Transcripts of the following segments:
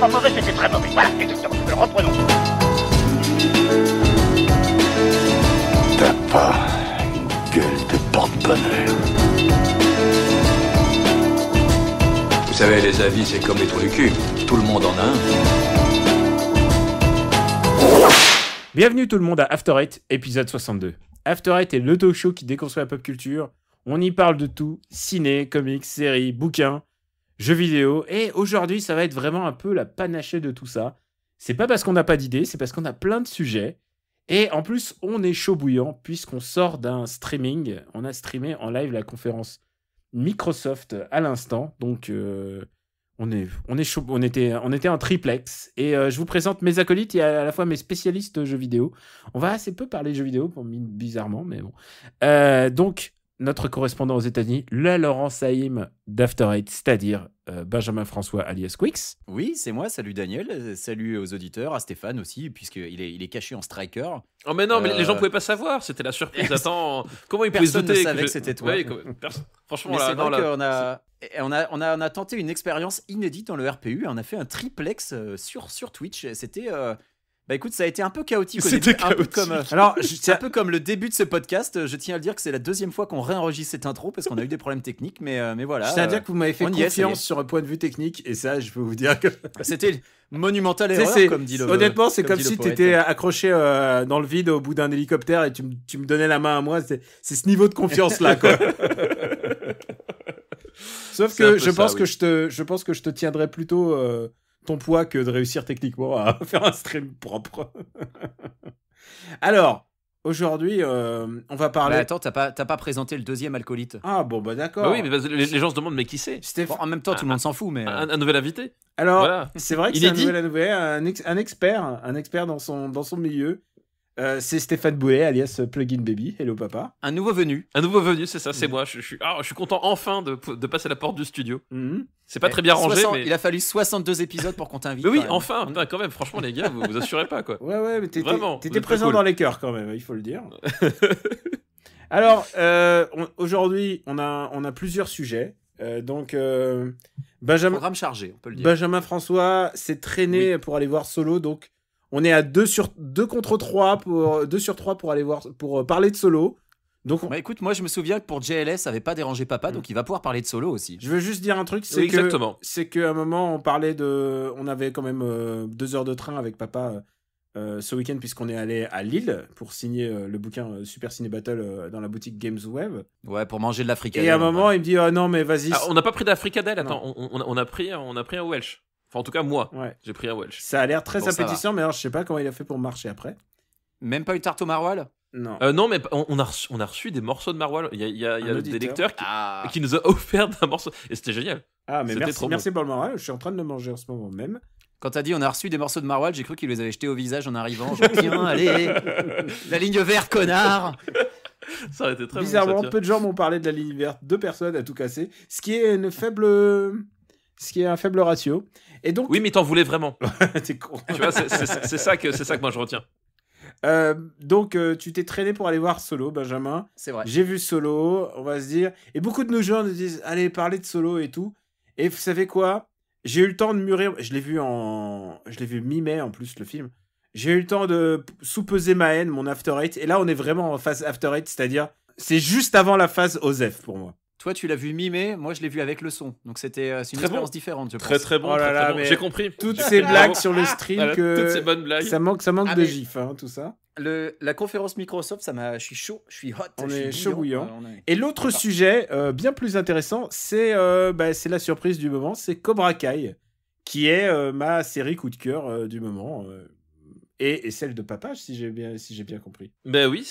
pas mauvais, c'était très mauvais. Voilà, exactement. Reprenons. T'as pas une gueule de porte-bonheur. Vous savez, les avis, c'est comme les trous du cul. Tout le monde en a un. Bienvenue tout le monde à After Eight, épisode 62. After Eight est le talk show qui déconstruit la pop culture. On y parle de tout, ciné, comics, séries, bouquins, jeux vidéo. Et aujourd'hui, ça va être vraiment un peu la panachée de tout ça. C'est pas parce qu'on n'a pas d'idées, c'est parce qu'on a plein de sujets. Et en plus, on est chaud bouillant puisqu'on sort d'un streaming. On a streamé en live la conférence Microsoft à l'instant. Donc, on est chaud. On était en triplex. Et je vous présente mes acolytes et à la fois mes spécialistes jeux vidéo. On va assez peu parler jeux vidéo, bizarrement, mais bon. Donc, notre correspondant aux États-Unis, le Laurent Saïm d'After Eight, c'est-à-dire Benjamin François alias Quix. Oui, c'est moi. Salut Daniel. Salut aux auditeurs, à Stéphane aussi, puisqu'il est caché en striker. Oh mais non, mais les gens pouvaient pas savoir, c'était la surprise. Attends, comment ils pouvaient se Personne douter ne savait que c'était toi. Ouais, franchement, Mais là, c'est non, vrai là, qu'on a tenté une expérience inédite dans le RPU. On a fait un triplex sur Twitch. C'était... Bah écoute, ça a été un peu chaotique au début. C'était Un peu chaotique. comme, Alors, c'est un peu comme le début de ce podcast. Je tiens à le dire que c'est la deuxième fois qu'on réenregistre cette intro parce qu'on a eu des problèmes techniques. Mais voilà. je tiens à dire que vous m'avez fait on y est, ça y est. confiance sur un point de vue technique. Et ça, je peux vous dire que... C'était monumental Tu sais, erreur, comme dit le honnêtement, c'est comme dit si le tu poète. étais accroché dans le vide au bout d'un hélicoptère et tu me donnais la main à moi. C'est ce niveau de confiance-là, quoi. Sauf C'est un que peu je pense ça, que je pense que je te tiendrais plutôt ton poids que de réussir techniquement à faire un stream propre. Alors, aujourd'hui, on va parler... Bah attends, t'as pas présenté le deuxième alcoolite. Ah bon, bah d'accord. Bah oui, mais les gens se demandent mais qui c'est Stéphane- Bon, en même temps, tout le monde s'en fout, mais... un nouvel invité. Alors, Voilà. c'est vrai que c'est Inédit. un nouvel un expert dans son milieu. C'est Stéphane Boulet, alias Plugin Baby. Hello papa. Un nouveau venu. Un nouveau venu, c'est ça, c'est moi. Je suis content enfin de passer la porte du studio. Mhm. C'est pas très bien rangé, mais... Il a fallu 62 épisodes pour qu'on t'invite. Mais oui, quand même. enfin, putain, quand même, franchement, les gars, vous assurez pas, quoi. Ouais, mais Vraiment, vous t'étais êtes présent cool. dans les cœurs quand même, il faut le dire. Alors, aujourd'hui, on a plusieurs sujets. Donc, Benjamin Programme chargé, on peut le dire. Benjamin François s'est traîné pour aller voir Solo, donc on est à 2 contre 3 2 sur 3 pour aller voir pour parler de Solo. Donc Bah écoute, moi je me souviens que pour JLS, ça avait pas dérangé papa, donc il va pouvoir parler de Solo aussi. je veux juste dire un truc, Oui, exactement. c'est qu'à un moment on avait quand même 2 heures de train avec papa ce week-end puisqu'on est allé à Lille pour signer le bouquin Super Ciné Battle dans la boutique Games Web. Ouais, pour manger de la fricadelle. Et à un moment il me dit non mais vas-y. Ah, on n'a pas pris d'Africadelle, attends, on a pris un Welsh. Enfin, en tout cas, moi, Ouais. j'ai pris un Welsh. Ça a l'air très Bon, ça appétissant, mais alors je sais pas comment il a fait pour marcher après. Même pas une tarte au maroilles. Non. Non, mais on a reçu des morceaux de maroilles. Il y a Un des auditeur. lecteurs Ah. qui nous ont offert un morceau. Et c'était génial. Ah mais C'était merci, trop merci pour le moral, je suis en train de le manger en ce moment même. Quand t'as dit on a reçu des morceaux de maroilles, j'ai cru qu'il les avait jetés au visage en arrivant. Genre, tiens, allez, la ligne verte, connard. Ça aurait été très Bizarrement, bon. Ça, tiens. peu de gens m'ont parlé de la ligne verte, 2 personnes à tout casser, ce qui est un faible ratio. Et donc, Oui, mais t'en voulais vraiment. t'es con. Tu vois, c'est ça que moi je retiens. Donc, tu t'es traîné pour aller voir Solo, Benjamin. C'est vrai. J'ai vu Solo, on va se dire. Et beaucoup de nos gens nous disent, allez, parler de Solo et tout. Et vous savez quoi? J'ai eu le temps de mûrir. Je l'ai vu mi-mai en plus, le film. J'ai eu le temps de sous-peser ma haine, mon After Eight. Et là, on est vraiment en phase After Eight, c'est-à-dire, c'est juste avant la phase Osef pour moi. Toi, tu l'as vu mi-mai, moi je l'ai vu avec le son. Donc c'est une Très expérience bon. différente, je pense. Très très bon. Oh là très, là, très bon. mais J'ai compris. Toutes ces blagues sur le stream Voilà, que toutes ces bonnes blagues. ça manque Ah, de mais- gifs, hein, tout ça. La conférence Microsoft, je suis chaud, je suis hot. On je suis est chaud bouillant. on est- Et l'autre D'accord. sujet, bien plus intéressant, c'est la surprise du moment, c'est Cobra Kai, qui est ma série coup de cœur du moment, et celle de papa, si j'ai bien compris. Ben oui,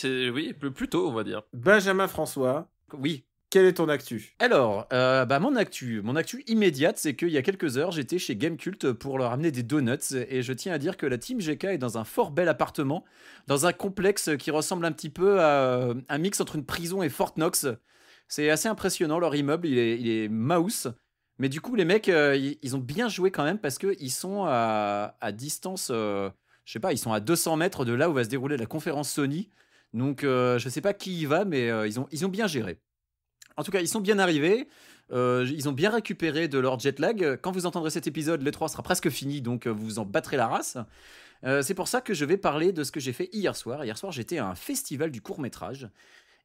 plutôt, on va dire. Benjamin François, Oui. quelle est ton actu? Alors, mon actu immédiate, c'est qu'il y a quelques heures, j'étais chez Gamecult pour leur amener des donuts et je tiens à dire que la team GK est dans un fort bel appartement, dans un complexe qui ressemble un petit peu à un mix entre une prison et Fort Knox. C'est assez impressionnant, leur immeuble, il est mouse. Mais du coup, les mecs, ils ont bien joué quand même parce qu'ils sont à distance, je sais pas, ils sont à 200 mètres de là où va se dérouler la conférence Sony. Donc, je sais pas qui y va, mais ils ont bien géré. En tout cas, ils sont bien arrivés. Ils ont bien récupéré de leur jet lag. Quand vous entendrez cet épisode, l'E3 sera presque fini, donc vous vous en battrez la race. C'est pour ça que je vais parler de ce que j'ai fait hier soir. Hier soir, j'étais à un festival du court-métrage.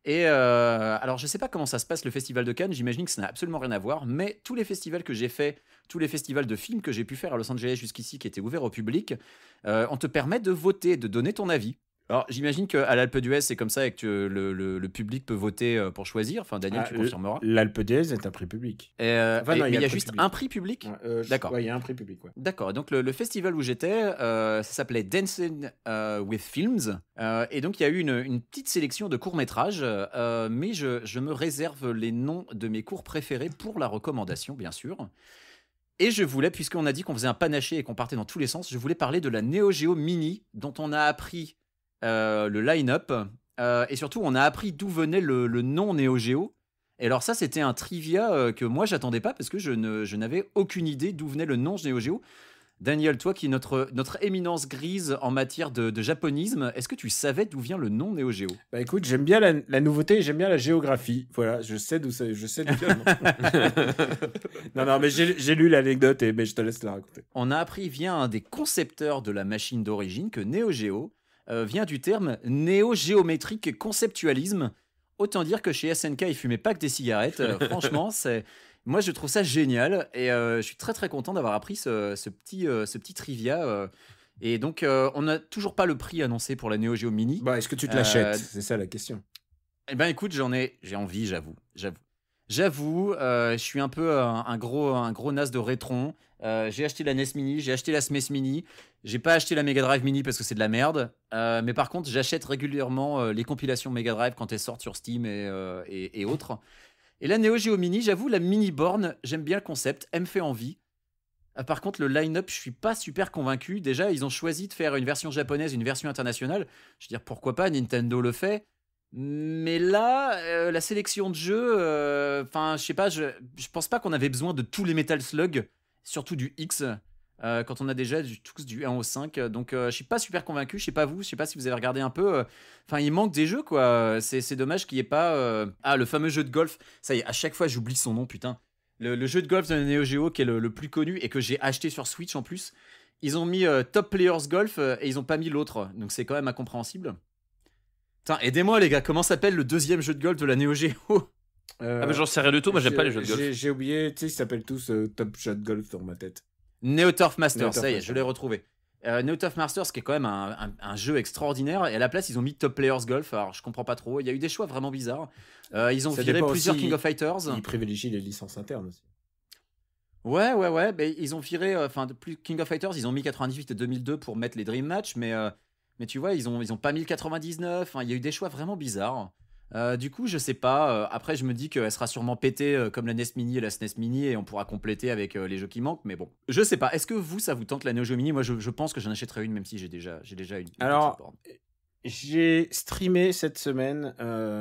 Et alors, je sais pas comment ça se passe le festival de Cannes, j'imagine que ça n'a absolument rien à voir, mais tous les festivals que j'ai fait, tous les festivals de films que j'ai pu faire à Los Angeles jusqu'ici, qui étaient ouverts au public, on te permet de voter, de donner ton avis. Alors, j'imagine qu'à l'Alpe d'Huez, c'est comme ça et que le public peut voter pour choisir. Enfin, Daniel, tu confirmeras. L'Alpe d'Huez est un prix public. Mais il y a juste un prix public. D'accord. Ouais, il y a un prix public. Ouais. D'accord. Et donc, le festival où j'étais, ça s'appelait Dancing with Films. Et donc, il y a eu une petite sélection de courts-métrages. Mais je me réserve les noms de mes courts préférés pour la recommandation, bien sûr. Et je voulais, puisqu'on a dit qu'on faisait un panaché et qu'on partait dans tous les sens, je voulais parler de la Neo Geo Mini, dont on a appris le line-up. Et surtout, on a appris d'où venait le nom Neo Geo. Et alors ça, c'était un trivia que moi, j'attendais pas parce que je n'avais aucune idée d'où venait le nom Neo Geo. Daniel, toi qui es notre éminence grise en matière de japonisme, est-ce que tu savais d'où vient le nom Neo Geo ? Bah écoute, j'aime bien la nouveauté et j'aime bien la géographie. Voilà, je sais d'où vient le nom. non, mais j'ai lu l'anecdote, mais je te laisse la raconter. On a appris via un des concepteurs de la machine d'origine que Neo Geo vient du terme néo-géométrique conceptualisme. Autant dire que chez SNK, ils fumaient pas que des cigarettes. Franchement, moi, je trouve ça génial. Et je suis très, très content d'avoir appris ce petit trivia. Et donc, on n'a toujours pas le prix annoncé pour la Neo Geo Mini. Bah, est-ce que tu te l'achètes ? C'est ça la question. Eh ben, écoute, j'ai envie, j'avoue. Je suis un peu un gros naze de rétron. J'ai acheté la NES Mini, j'ai acheté la SMES Mini. J'ai pas acheté la Mega Drive Mini parce que c'est de la merde. Mais par contre, j'achète régulièrement les compilations Mega Drive quand elles sortent sur Steam et autres. Et la Neo Geo Mini, j'avoue, la mini borne, j'aime bien le concept, elle me fait envie. Par contre, le line-up, je suis pas super convaincu. Déjà, ils ont choisi de faire une version japonaise, une version internationale. Je veux dire, pourquoi pas, Nintendo le fait. Mais là, la sélection de jeux, je sais pas, je pense pas qu'on avait besoin de tous les Metal Slug, surtout du X, quand on a déjà tous du 1 au 5. Donc, je suis pas super convaincu. Je sais pas vous, je sais pas si vous avez regardé un peu. Enfin, il manque des jeux, quoi. C'est dommage qu'il y ait pas. Ah, le fameux jeu de golf. Ça y est, à chaque fois, j'oublie son nom, putain. Le jeu de golf de la Neo Geo qui est le plus connu et que j'ai acheté sur Switch en plus. Ils ont mis Top Players Golf et ils ont pas mis l'autre. Donc, c'est quand même incompréhensible. Putain, aidez-moi, les gars. Comment s'appelle le deuxième jeu de golf de la Neo Geo ? Ah, mais j'en sais rien du tout. Moi, j'aime pas les jeux de golf. J'ai oublié, tu sais, ils s'appellent tous Top Shot Golf dans ma tête. Neo Turf Masters, ça y est, je l'ai retrouvé. Neo Turf Masters, qui est quand même un jeu extraordinaire, et à la place, ils ont mis Top Players Golf. Alors, je comprends pas trop. Il y a eu des choix vraiment bizarres. Ils ont viré plusieurs King of Fighters. Ils privilégient les licences internes aussi. Ouais. Mais ils ont viré. Plus King of Fighters, ils ont mis 98 et 2002 pour mettre les Dream Match, mais tu vois, ils ont pas mis le 99. Il y a eu des choix vraiment bizarres. Du coup, je sais pas. Après, je me dis qu'elle sera sûrement pétée comme la NES Mini et la SNES Mini et on pourra compléter avec les jeux qui manquent. Mais bon, je sais pas. Est-ce que vous, ça vous tente la Neo Geo Mini ? Moi, je pense que j'en achèterai une, même si j'ai déjà une. Alors, j'ai streamé cette semaine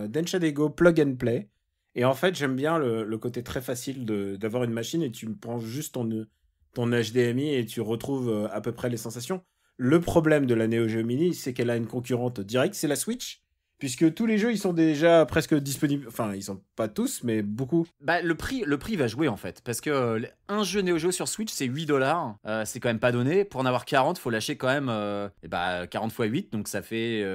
Denshadego Plug and Play. Et en fait, j'aime bien le côté très facile d'avoir une machine et tu prends juste ton HDMI et tu retrouves à peu près les sensations. Le problème de la Neo Geo Mini, c'est qu'elle a une concurrente directe, c'est la Switch. Puisque tous les jeux, ils sont déjà presque disponibles. Enfin, ils sont pas tous, mais beaucoup. Bah, le prix va jouer, en fait. Parce que un jeu Neo Geo sur Switch, c'est $8. C'est quand même pas donné. Pour en avoir 40, faut lâcher quand même 40 x 8. Donc, ça fait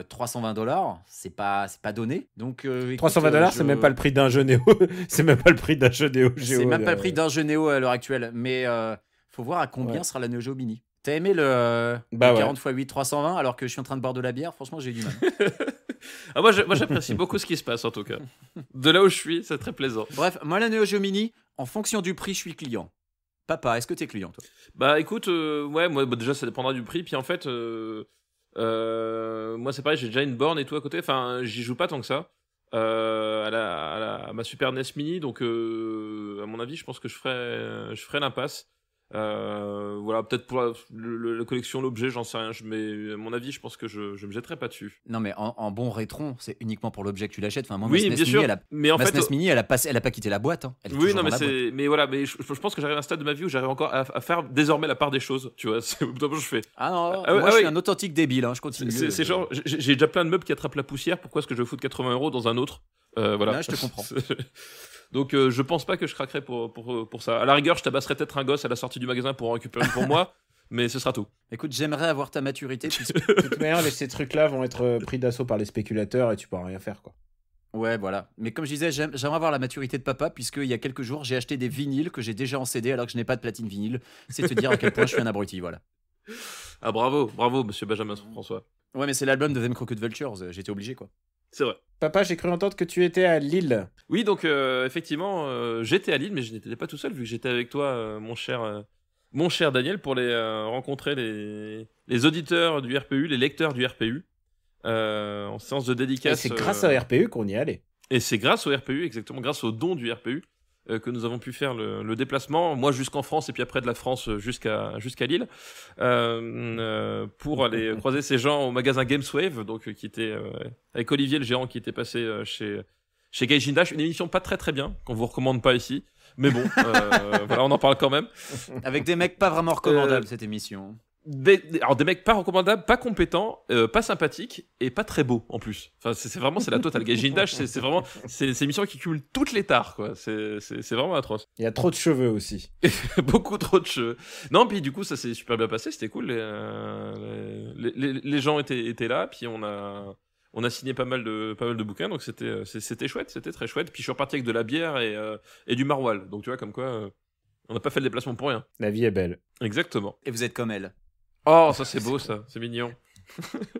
$320. C'est pas donné. Donc, $320, c'est même pas le prix d'un jeu Neo. C'est même pas le prix d'un jeu Neo Geo. C'est même pas le prix d'un jeu Neo à l'heure actuelle. Mais faut voir à combien sera la Neo Geo Mini. T'as aimé le 40 x 8, 320, alors que je suis en train de boire de la bière? Franchement, j'ai eu du mal. Ah, moi, j'apprécie beaucoup ce qui se passe, en tout cas. De là où je suis, c'est très plaisant. Bref, moi, la Neo Geo Mini, en fonction du prix, je suis client. Papa, est-ce que t'es client, toi? Bah, écoute, ouais, moi, déjà, ça dépendra du prix. Puis, en fait, moi, c'est pareil, j'ai déjà une borne et tout à côté. Enfin, j'y joue pas tant que ça. À ma Super NES Mini. Donc, à mon avis, je pense que je ferai l'impasse. Voilà, peut-être pour la collection, l'objet, j'en sais rien, mais à mon avis, je pense que je me jetterai pas dessus. Non, mais en bon rétron, c'est uniquement pour l'objet que tu l'achètes. Enfin, moi, oui, bien sûr. Mais en fait, SNES Mini, elle a pas quitté la boîte. Hein. Oui, non, mais voilà, mais je pense que j'arrive à un stade de ma vie où j'arrive encore à faire désormais la part des choses. Tu vois, c'est je fais. Ah non, moi, je suis un authentique débile. Hein, je continue. C'est genre, j'ai déjà plein de meubles qui attrapent la poussière. Pourquoi est-ce que je vais foutre 80 € dans un autre? Voilà. Là, je te comprends. Donc je pense pas que je craquerai pour ça. À la rigueur, je tabasserai peut-être un gosse à la sortie du magasin pour en récupérer une pour moi, mais ce sera tout. Écoute, j'aimerais avoir ta maturité. De toute manière, ces trucs-là vont être pris d'assaut par les spéculateurs et tu pourras rien faire, quoi. Ouais, voilà. Mais comme je disais, j'aimerais avoir la maturité de papa, puisqu'il y a quelques jours, j'ai acheté des vinyles que j'ai déjà en CD alors que je n'ai pas de platine vinyle. C'est te dire à quel point je suis un abruti, voilà. Ah bravo, monsieur Benjamin François. Ouais, mais c'est l'album de Them Crooked Vultures, j'étais obligé, quoi. C'est vrai. Papa, j'ai cru entendre que tu étais à Lille. Oui, donc effectivement, j'étais à Lille, mais je n'étais pas tout seul, vu que j'étais avec toi, mon cher Daniel, pour rencontrer les auditeurs du RPU, les lecteurs du RPU, en séance de Et dédicace. c'est grâce au RPU qu'on y est allé. Et c'est grâce au RPU, exactement, grâce aux dons du RPU, que nous avons pu faire le déplacement, moi jusqu'en France, et puis après de la France jusqu'à Lille, pour aller croiser ces gens au magasin Gameswave, donc qui était avec Olivier, le gérant, qui était passé chez Gaijin Dash, une émission pas très bien, qu'on vous recommande pas ici, mais bon, voilà, on en parle quand même. Avec des mecs pas vraiment recommandables, cette émission. Alors des mecs pas recommandables, pas compétents, pas sympathiques et pas très beaux en plus. Enfin c'est vraiment la totale. Gaijin Dash, c'est vraiment c'est une émission qui cumule toutes les tares, quoi. C'est vraiment atroce. Il y a trop de cheveux aussi. Beaucoup trop de cheveux. Non, puis du coup ça s'est super bien passé, c'était cool. Les gens étaient là, puis on a signé pas mal de bouquins, donc c'était chouette, c'était très chouette. Puis je suis reparti avec de la bière et du maroilles. Donc tu vois, comme quoi on n'a pas fait le déplacement pour rien. La vie est belle. Exactement. Et vous êtes comme elle. Oh, ça c'est beau, ça, c'est mignon.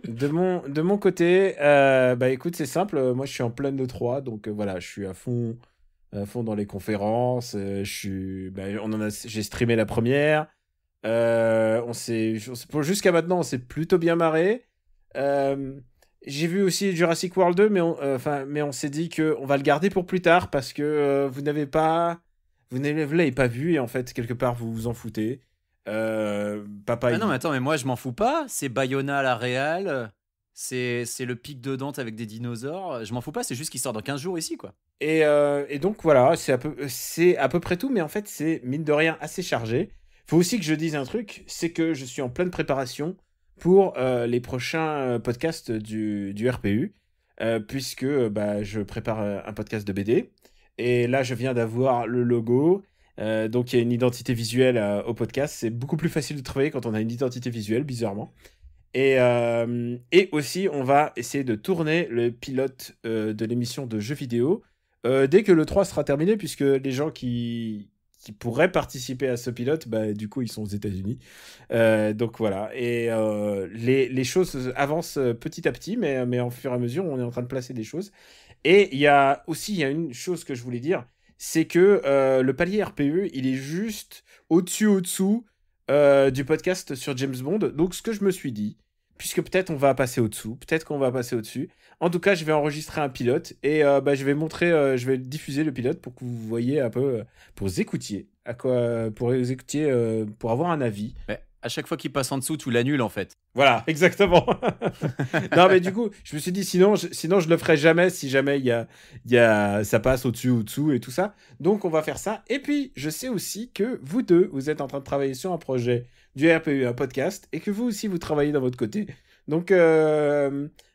De mon côté, bah écoute, c'est simple. Moi, je suis en pleine E3, donc voilà, je suis à fond dans les conférences. J'ai streamé la première. Jusqu'à maintenant, on s'est plutôt bien marré. J'ai vu aussi Jurassic World 2, mais on s'est dit que on va le garder pour plus tard parce que vous l'avez pas vu et en fait quelque part vous vous en foutez. Papa. Ah non, mais attends, mais moi je m'en fous pas. C'est Bayona à la Real. C'est le pic de Dante avec des dinosaures. Je m'en fous pas, c'est juste qu'il sort dans 15 jours ici, quoi. Et donc voilà, c'est à peu près tout, mais en fait c'est mine de rien assez chargé. Faut aussi que je dise un truc, c'est que je suis en pleine préparation pour les prochains podcasts du RPU, puisque je prépare un podcast de BD. Et là, je viens d'avoir le logo. Donc, il y a une identité visuelle au podcast. C'est beaucoup plus facile de travailler quand on a une identité visuelle, bizarrement. Et aussi, on va essayer de tourner le pilote de l'émission de jeux vidéo dès que le 3 sera terminé, puisque les gens qui pourraient participer à ce pilote, du coup, ils sont aux États-Unis. Donc voilà. Et les choses avancent petit à petit, mais en fur et à mesure, on est en train de placer des choses. Et il y a une chose que je voulais dire, c'est que le palier RPE, il est juste au-dessous du podcast sur James Bond. Donc ce que je me suis dit, puisque peut-être on va passer au-dessous, peut-être qu'on va passer au-dessus. En tout cas, je vais enregistrer un pilote et je vais diffuser le pilote pour que vous voyez un peu, pour vous écoutiez, pour avoir un avis. Mais à chaque fois qu'il passe en dessous, tu l'annules en fait. Voilà, exactement. Non, mais du coup, je me suis dit, sinon je le ferai jamais si jamais ça passe au-dessus ou au-dessous et tout ça. Donc, on va faire ça. Et puis, je sais aussi que vous deux, vous êtes en train de travailler sur un projet du RPU, un podcast, et que vous aussi, vous travaillez dans votre côté. Donc,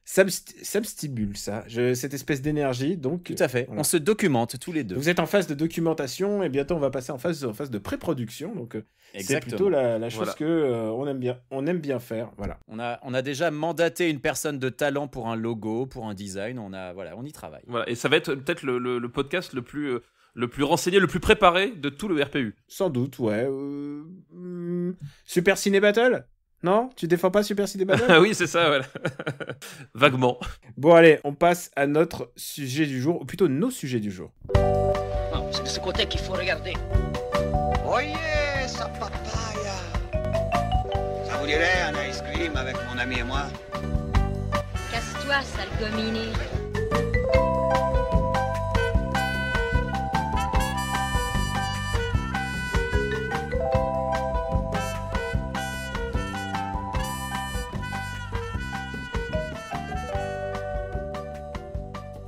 ça me stimule, ça, cette espèce d'énergie. Donc, tout à fait. Voilà. On se documente tous les deux. Vous êtes en phase de documentation, et bientôt, on va passer en phase de pré-production. Donc, c'est plutôt la chose voilà. que on aime bien faire. Voilà. On a déjà mandaté une personne de talent pour un logo, pour un design. On y travaille. Voilà. Et ça va être peut-être le podcast le plus renseigné, le plus préparé de tout le RPU. Sans doute, ouais. Super Ciné Battle ? Non ? Tu défends pas Super Ciné Battle ? Ah oui, c'est ça, voilà. Vaguement. Bon, allez, on passe à notre sujet du jour, ou plutôt nos sujets du jour. Non, c'est de ce côté qu'il faut regarder. Oyez, sa papaya. Ça vous dirait un ice cream avec mon ami et moi? Casse-toi, sale gominé.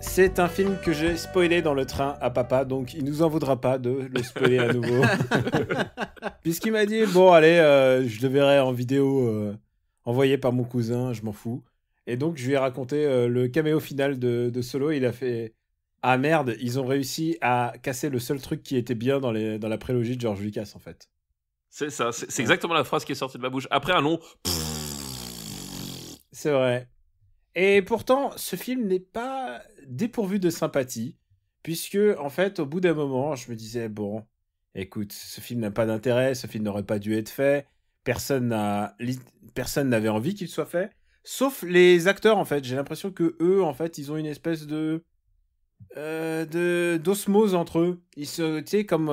C'est un film que j'ai spoilé dans le train à papa, donc il nous en voudra pas de le spoiler à nouveau. Puisqu'il m'a dit, bon allez, je le verrai en vidéo envoyé par mon cousin, je m'en fous. Et donc je lui ai raconté le caméo final de Solo, il a fait ah merde, ils ont réussi à casser le seul truc qui était bien dans la prélogie de George Lucas, en fait. C'est ça, c'est exactement la phrase qui est sortie de ma bouche. Après un long... C'est vrai. Et pourtant, ce film n'est pas dépourvu de sympathie, puisque, en fait, au bout d'un moment, je me disais, bon, écoute, ce film n'a pas d'intérêt, ce film n'aurait pas dû être fait, personne n'avait envie qu'il soit fait, sauf les acteurs, en fait. J'ai l'impression que eux, en fait, ils ont une espèce d'osmose entre eux. Ils se, tu sais, comme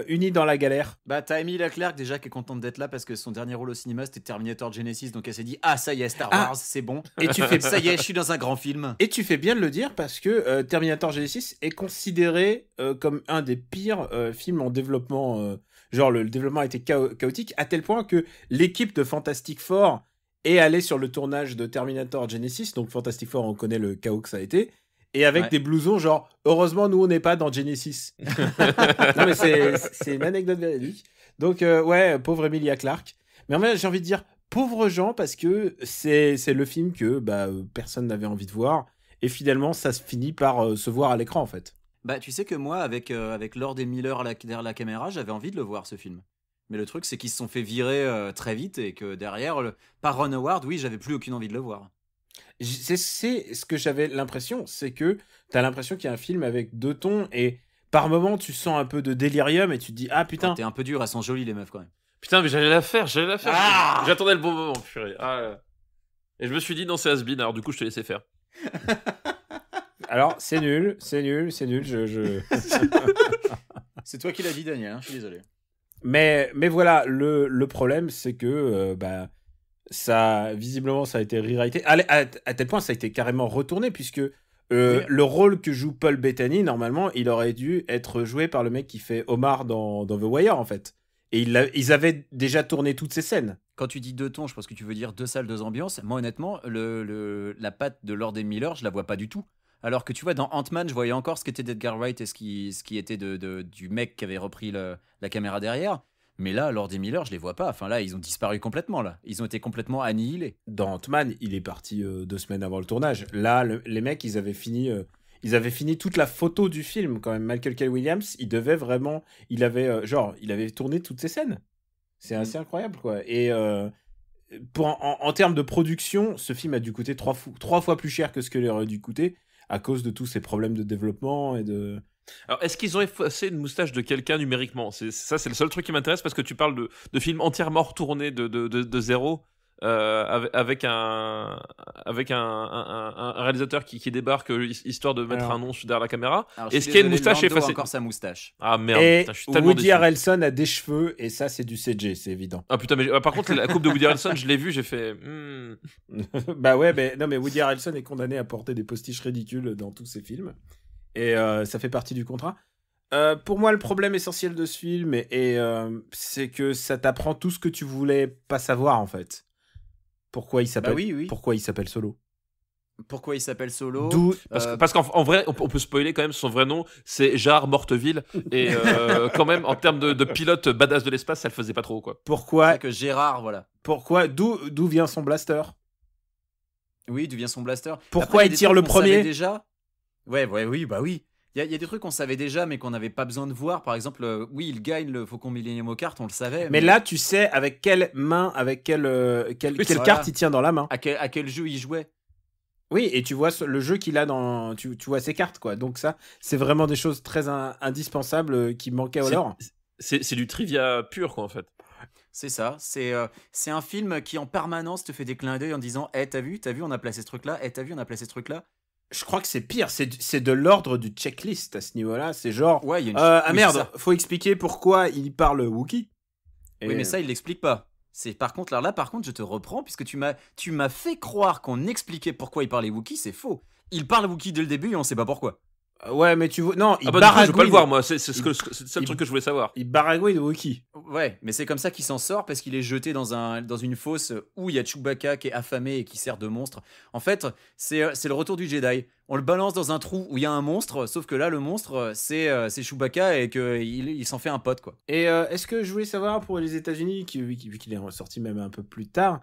unis dans la galère. Bah, t'as Emilia Clarke déjà qui est contente d'être là parce que son dernier rôle au cinéma c'était Terminator Genesis, donc elle s'est dit ah ça y est Star Wars c'est bon. Et tu fais ça y est je suis dans un grand film. Et tu fais bien de le dire parce que Terminator Genesis est considéré comme un des pires films en développement. Genre le développement a été chaotique à tel point que l'équipe de Fantastic Four est allée sur le tournage de Terminator Genesis. Donc Fantastic Four, on connaît le chaos que ça a été. Et avec des blousons genre heureusement nous on n'est pas dans Genesis. Non mais c'est une anecdote véridique. Donc ouais, pauvre Emilia Clarke. Mais en fait j'ai envie de dire pauvres gens parce que c'est le film que personne n'avait envie de voir et finalement ça se finit par se voir à l'écran en fait. Bah tu sais que moi avec Lord et Miller derrière la caméra j'avais envie de le voir ce film. Mais le truc c'est qu'ils se sont fait virer très vite et que derrière par Ron Howard oui j'avais plus aucune envie de le voir. C'est ce que j'avais l'impression, c'est que t'as l'impression qu'il y a un film avec deux tons et par moments tu sens un peu de délirium et tu te dis ah putain. T'es un peu dur, elles sont jolies les meufs quand même. Putain mais j'allais la faire. J'attendais le bon moment, purée. Et je me suis dit non c'est has-been, alors du coup je te laissais faire. Alors c'est nul, je... C'est toi qui l'as dit Daniel, hein, je suis désolé. Mais voilà, le problème c'est que ça visiblement ça a été rewrité à tel point ça a été carrément retourné puisque le rôle que joue Paul Bettany normalement il aurait dû être joué par le mec qui fait Omar dans The Wire en fait et ils avaient déjà tourné toutes ces scènes. Quand tu dis deux tons je pense que tu veux dire deux salles deux ambiances. Moi honnêtement la patte de Lord et Miller je la vois pas du tout alors que tu vois dans Ant-Man je voyais encore ce qu'était d'Edgar Wright et ce qui était du mec qui avait repris la caméra derrière. Mais là, Lord et Miller, je les vois pas. Enfin là, ils ont disparu complètement là. Ils ont été complètement annihilés. Dans Ant-Man, il est parti 2 semaines avant le tournage. Là, les mecs, ils avaient fini toute la photo du film quand même. Michael K. Williams, il devait vraiment, il avait tourné toutes ces scènes. C'est assez incroyable quoi. Et en termes de production, ce film a dû coûter 3 fois plus cher que ce qu'il aurait dû coûter à cause de tous ces problèmes de développement et de. Alors, est-ce qu'ils ont effacé une moustache de quelqu'un numériquement ? C'est le seul truc qui m'intéresse parce que tu parles de films entièrement retournés de zéro avec un réalisateur qui débarque histoire de mettre un nom derrière la caméra. Est-ce qu'il y a une moustache effacée ? Encore sa moustache. Ah merde, et putain, je suis tellement Woody déçu. Harrelson a des cheveux et ça c'est du CG, c'est évident. Ah putain, mais par contre la coupe de Woody Harrelson, je l'ai vue, j'ai fait. Bah ouais, mais Woody Harrelson est condamné à porter des postiches ridicules dans tous ses films. Et ça fait partie du contrat. Pour moi, le problème essentiel de ce film, c'est que ça t'apprend tout ce que tu voulais pas savoir, en fait. Pourquoi il s'appelle Pourquoi il s'appelle Solo. Pourquoi il s'appelle Solo ? Parce qu'en vrai, on peut spoiler quand même, son vrai nom, c'est Gérard Morteville. Et quand même, en termes de pilote badass de l'espace, ça le faisait pas trop, quoi. Pourquoi c'est que Gérard, voilà. Pourquoi D'où vient son blaster ? Oui, d'où vient son blaster ? Pourquoi il tire le premier ? Déjà. Oui. Il y a des trucs qu'on savait déjà, mais qu'on n'avait pas besoin de voir. Par exemple, oui, il gagne le Faucon Millennium aux cartes, on le savait. Mais là, tu sais avec quelle main, avec quelle carte il tient dans la main. À quel jeu il jouait. Oui, et tu vois le jeu qu'il a dans... Tu vois ses cartes, quoi. Donc ça, c'est vraiment des choses très indispensables qui manquaient au lore. C'est du trivia pur, quoi, en fait. C'est ça. C'est un film qui, en permanence, te fait des clins d'œil en disant « Eh, t'as vu, on a placé ce truc-là. Eh, t'as vu, on a placé ce truc-là. » Je crois que c'est pire, c'est de l'ordre du checklist à ce niveau-là. C'est genre, ouais, y a une... merde, faut expliquer pourquoi il parle Wookiee. Oui, mais ça, il l'explique pas. Par contre, je te reprends, puisque tu m'as fait croire qu'on expliquait pourquoi il parlait Wookiee, c'est faux. Il parle Wookiee dès le début et on sait pas pourquoi. Ouais, mais tu vois, non, il baragouine. Je veux pas le voir, moi, c'est le seul truc que je voulais savoir. Il baragouine Wookiee. Ouais, mais c'est comme ça qu'il s'en sort, parce qu'il est jeté dans une fosse où il y a Chewbacca qui est affamé et qui sert de monstre. En fait, c'est le retour du Jedi. On le balance dans un trou où il y a un monstre, sauf que là, le monstre, c'est Chewbacca et qu'il s'en fait un pote, quoi. Et est-ce que je voulais savoir pour les États-Unis, vu qu'il est ressorti même un peu plus tard,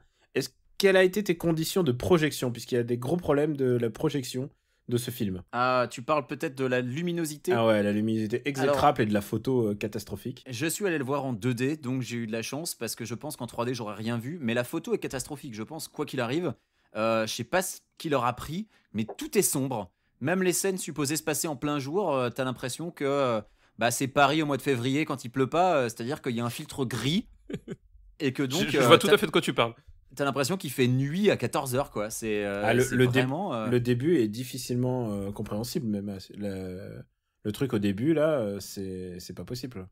quelles a été tes conditions de projection, puisqu'il y a des gros problèmes de la projection de ce film. Ah, tu parles peut-être de la luminosité. Ah ouais, la luminosité exécrable et de la photo catastrophique. Je suis allé le voir en 2D, donc j'ai eu de la chance parce que je pense qu'en 3D j'aurais rien vu. Mais la photo est catastrophique, je pense, quoi qu'il arrive. Je sais pas ce qu'il leur a pris, mais tout est sombre. Même les scènes supposées se passer en plein jour, t'as l'impression que c'est Paris au mois de février quand il pleut pas, c'est-à-dire qu'il y a un filtre gris. Et que donc. Je vois tout à fait de quoi tu parles. T'as l'impression qu'il fait nuit à 14h, quoi. C'est vraiment. Le début est difficilement compréhensible, même. Le truc au début, là, c'est pas possible.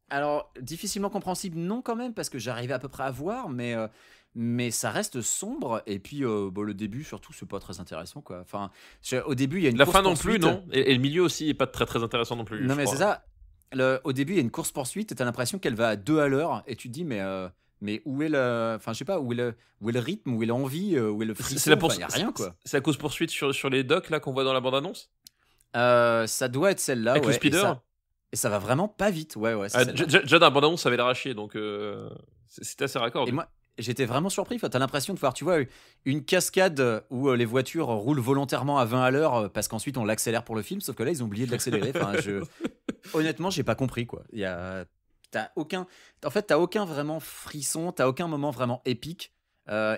Alors, difficilement compréhensible, non, quand même, parce que j'arrivais à peu près à voir, mais ça reste sombre. Et puis, le début, surtout, c'est pas très intéressant, quoi. Enfin, au début, il y a une La course fin non plus, poursuite. non. Et le milieu aussi est pas très très intéressant non plus. Non, je mais crois. c'est ça. Au début, il y a une course poursuite et t'as l'impression qu'elle va à 2 à l'heure. Et tu te dis, mais où est le. Enfin, je sais pas, où est le rythme, où est l'envie, où est le frisson. C'est la Enfin, y a rien, quoi. C'est la course poursuite sur les docks là qu'on voit dans la bande annonce. Ça doit être celle-là, Avec ouais. le speeder. Et ça va vraiment pas vite, ouais. C'est celle-là. Déjà dans la bande annonce, ça avait l'air à chier, donc c'était assez raccord. Et moi, j'étais vraiment surpris. Enfin, t'as l'impression de voir, tu vois, une cascade où les voitures roulent volontairement à 20 à l'heure parce qu'ensuite on l'accélère pour le film, sauf que là, ils ont oublié de l'accélérer. Enfin, honnêtement, j'ai pas compris, quoi. T'as aucun vraiment frisson, t'as aucun moment vraiment épique.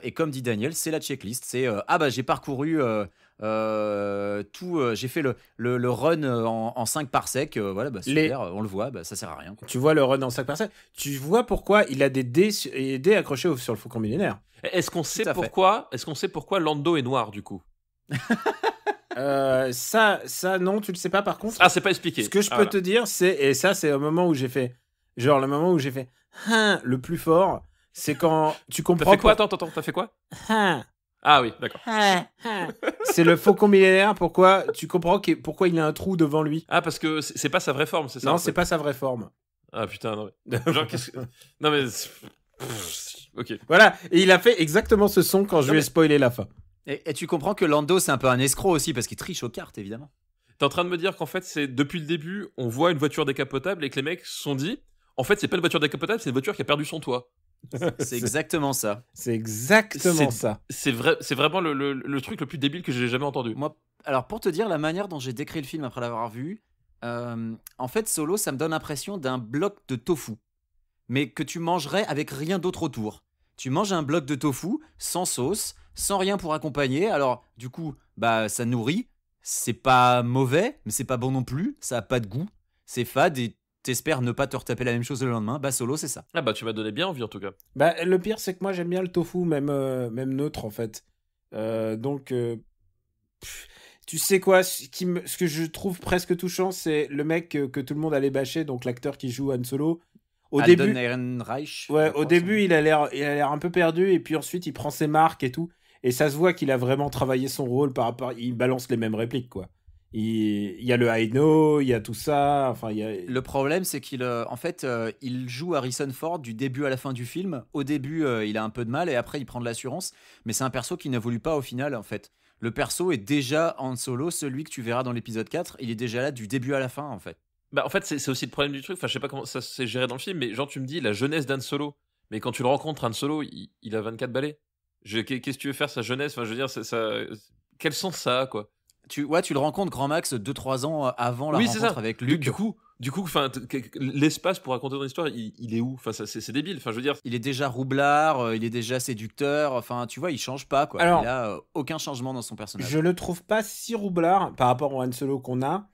Et comme dit Daniel, c'est la checklist. C'est j'ai parcouru tout, j'ai fait le run en 5 parsecs. Voilà, super, on le voit, ça sert à rien, quoi. Tu vois le run en 5 parsecs. Tu vois pourquoi il a des dés accrochés sur le Faucon Millénaire. Est-ce qu'on sait pourquoi Lando est noir du coup? Ça non, tu le sais pas par contre. Ah, c'est pas expliqué. Ce que je peux te dire, et ça c'est le moment où j'ai fait, le plus fort, c'est quand tu comprends. T'as fait quoi? Attends, t'as fait quoi? Ah oui, d'accord. C'est le Faucon Millénaire. Pourquoi tu comprends pourquoi il a un trou devant lui? Ah, parce que c'est pas sa vraie forme, c'est ça? Non, c'est pas sa vraie forme. Ah putain, non mais. Genre, qu'est-ce que. Non mais. Ok. Voilà, et il a fait exactement ce son quand je lui ai spoilé la fin. Et tu comprends que Lando, c'est un peu un escroc aussi parce qu'il triche aux cartes, évidemment. T'es en train de me dire qu'en fait, c'est depuis le début, on voit une voiture décapotable et que les mecs se sont dit, en fait, c'est pas une voiture décapotable, c'est une voiture qui a perdu son toit. C'est exactement ça. C'est exactement ça. C'est vraiment le truc le plus débile que j'ai jamais entendu. Moi, alors pour te dire la manière dont j'ai décrit le film après l'avoir vu, en fait, Solo, ça me donne l'impression d'un bloc de tofu, mais que tu mangerais avec rien d'autre autour. Tu manges un bloc de tofu sans sauce, sans rien pour accompagner. Alors, du coup, ça nourrit. C'est pas mauvais, mais c'est pas bon non plus. Ça a pas de goût. C'est fade et t'espères ne pas te retaper la même chose le lendemain. Solo, c'est ça. Ah tu m'as donné bien envie en tout cas. Le pire, c'est que moi, j'aime bien le tofu, même neutre en fait. Tu sais quoi, ce que je trouve presque touchant, c'est le mec que tout le monde allait bâcher, donc l'acteur qui joue Han Solo. Au début, Ehrenreich. Ouais, au début, il a l'air un peu perdu, et puis ensuite, il prend ses marques et tout. Et ça se voit qu'il a vraiment travaillé son rôle par rapport. Il balance les mêmes répliques, quoi. Il y a le I know, il y a tout ça. Enfin, Le problème, c'est qu'il il joue Harrison Ford du début à la fin du film. Au début, il a un peu de mal, et après, il prend de l'assurance. Mais c'est un perso qui n'évolue pas au final, en fait. Le perso est déjà Han Solo, celui que tu verras dans l'épisode 4. Il est déjà là du début à la fin, en fait. En fait, c'est aussi le problème du truc. Enfin, je sais pas comment ça s'est géré dans le film, mais genre, tu me dis la jeunesse d'Han Solo. Mais quand tu le rencontres, Han Solo, il a 24 balais. Qu'est-ce que tu veux faire, sa jeunesse? Enfin, je veux dire, ça... quel sens ça a, quoi? Tu le rencontres grand max 2-3 ans avant la rencontre avec Luke. Du coup, l'espace pour raconter ton histoire, il est où? Enfin, c'est débile. Enfin, je veux dire, il est déjà roublard, il est déjà séducteur. Enfin, tu vois, il change pas, quoi. Alors, il a aucun changement dans son personnage. Je le trouve pas si roublard par rapport au Han Solo qu'on a.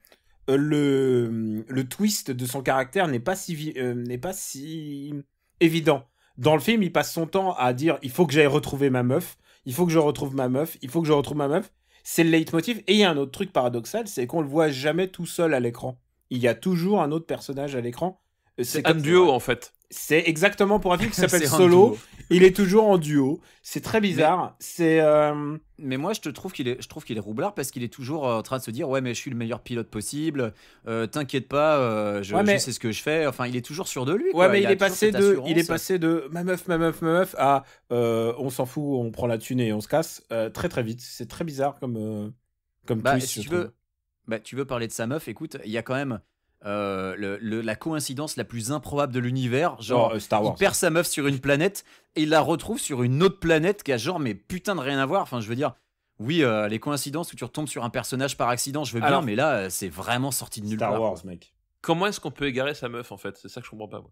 Le twist de son caractère n'est pas si évident. Dans le film, il passe son temps à dire il faut que j'aille retrouver ma meuf, il faut que je retrouve ma meuf, il faut que je retrouve ma meuf. C'est le leitmotiv. Et il y a un autre truc paradoxal, c'est qu'on le voit jamais tout seul à l'écran. Il y a toujours un autre personnage à l'écran. C'est un duo, en fait. C'est exactement pour un film qui s'appelle Solo. Il est toujours en duo. C'est très bizarre. Mais moi, je trouve qu'il est roublard parce qu'il est toujours en train de se dire ouais, mais je suis le meilleur pilote possible. T'inquiète pas, je sais ce que je fais. Enfin, il est toujours sûr de lui. Ouais, quoi. mais il est passé de ma meuf à on s'en fout, on prend la thune et on se casse très très vite. C'est très bizarre comme twist. Si tu veux parler de sa meuf, écoute, il y a quand même. La coïncidence la plus improbable de l'univers, genre Star Wars. Il perd sa meuf sur une planète et il la retrouve sur une autre planète qui a genre mais putain de rien à voir. Enfin, je veux dire, Oui, les coïncidences où tu retombes sur un personnage par accident, je veux bien, Alors- mais là, c'est vraiment sorti de nulle Star part. Wars, quoi. mec. Comment est-ce qu'on peut égarer sa meuf en fait? C'est ça que je comprends pas. Moi.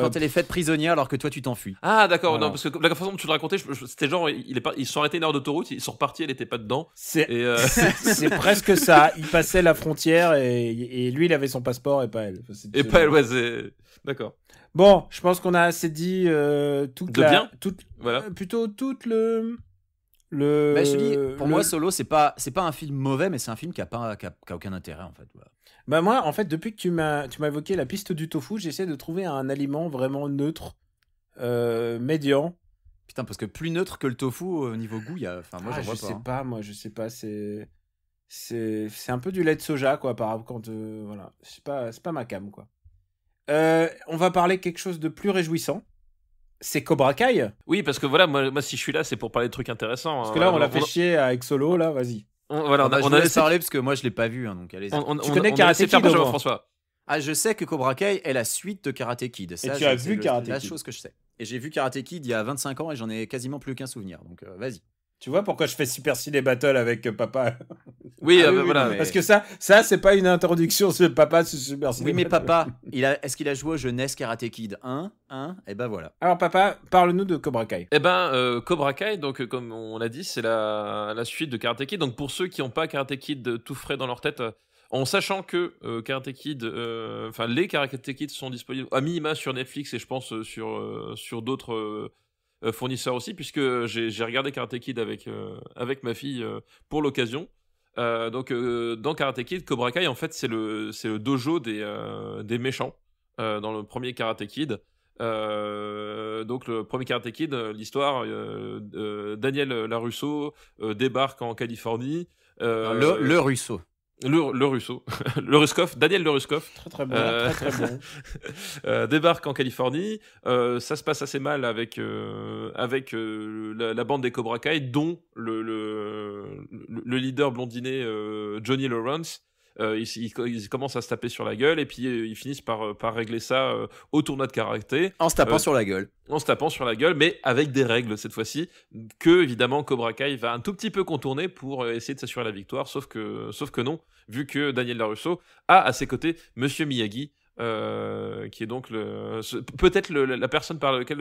Quand elle est faite prisonnière alors que toi tu t'enfuis. Ah d'accord, Voilà. non parce que la façon dont tu le racontais, c'était genre ils sont arrêtés une heure d'autoroute, ils sont repartis, elle était pas dedans. C'est Et c'est presque ça. Il passait la frontière et lui, il avait son passeport et pas elle. Enfin, c'est- et pas elle, ouais, c'est d'accord. Bon, je pense qu'on a assez dit toute De la... bien. toute- Voilà. plutôt toute le... Bah, je te dis, pour le- moi, Solo, c'est pas un film mauvais, mais c'est un film qui a aucun intérêt en fait. Voilà. Bah moi, en fait, depuis que tu m'as évoqué la piste du tofu, j'essaie de trouver un aliment vraiment neutre, médian. Putain, parce que plus neutre que le tofu au niveau goût, enfin moi j'en vois je pas. sais hein. pas, moi, je sais pas, c'est un peu du lait de soja, quoi, par rapport quand... voilà, c'est pas ma cam, quoi. On va parler quelque chose de plus réjouissant. C'est Cobra Kai. Oui, parce que voilà, moi si je suis là, c'est pour parler de trucs intéressants. Parce que là, on l'a fait chier avec Solo, là, vas-y. Voilà, Bah, je on vous a laisse laissé parler parce que moi je l'ai pas vu, hein, donc allez-y. Tu connais on a Karate laissé faire Kid, au Benjamin moins. François. Ah, je sais que Cobra Kai est la suite de Karate Kid. Ça, tu as c'est vu Karate la Kid. chose que je sais. Et j'ai vu Karate Kid il y a 25 ans et j'en ai quasiment plus aucun souvenir. Donc vas-y. Tu vois pourquoi je fais Super Ciné Battle avec papa? Oui, Ah oui, voilà. non, mais- Parce que ça c'est pas une introduction sur papa sur Super Ciné Oui, mais Battle. papa, est-ce qu'il a joué au jeunesse Karate Kid 1 Et ben voilà. Alors papa, parle-nous de Cobra Kai. Eh ben, Cobra Kai, donc comme on l'a dit, c'est la suite de Karate Kid. Donc pour ceux qui n'ont pas Karate Kid tout frais dans leur tête, en sachant que Karate Kid, les Karate Kid sont disponibles à minima sur Netflix et je pense sur d'autres fournisseurs aussi, puisque j'ai regardé Karate Kid avec ma fille pour l'occasion. Donc dans Karate Kid, Cobra Kai en fait c'est le dojo des méchants dans le premier Karate Kid. Donc le premier Karate Kid, l'histoire, Daniel LaRusso débarque en Californie. Le Russo. Le Russo, le Ruskov, Daniel le Ruskov. Très bon, très bon. Débarque en Californie. Ça se passe assez mal avec la bande des Cobra Kai, dont le leader blondiné Johnny Lawrence. Ils commencent à se taper sur la gueule et puis ils finissent par régler ça au tournoi de karaté. En se tapant sur la gueule. En se tapant sur la gueule, mais avec des règles cette fois-ci, que évidemment Cobra Kai va un tout petit peu contourner pour essayer de s'assurer la victoire, sauf que non, vu que Daniel LaRusso a à ses côtés Monsieur Miyagi, qui est donc peut-être la personne par laquelle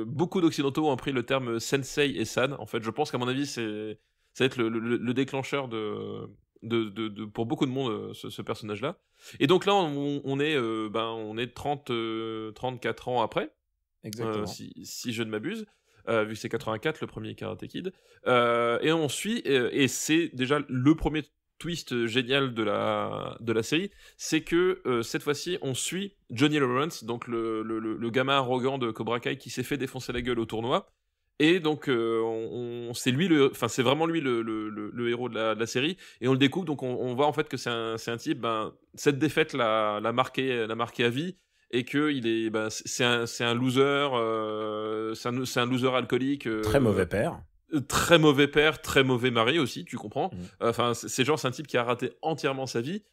beaucoup d'occidentaux ont pris le terme sensei et san. En fait, je pense qu'à mon avis, ça va être le déclencheur pour beaucoup de monde, ce personnage-là. Et donc là, on est 34 ans après. Exactement. Si je ne m'abuse, vu que c'est 84 le premier Karate Kid, et on suit, et c'est déjà le premier twist génial de la série, c'est que cette fois-ci on suit Johnny Lawrence, donc le gamin arrogant de Cobra Kai qui s'est fait défoncer la gueule au tournoi, et donc c'est vraiment lui le héros de la série, et on le découvre, donc on voit en fait que c'est un type, cette défaite l'a marqué à vie. Et que c'est un loser, c'est un loser alcoolique. Très mauvais père. Très mauvais père, très mauvais mari aussi, tu comprends. Enfin, c'est un type qui a raté entièrement sa vie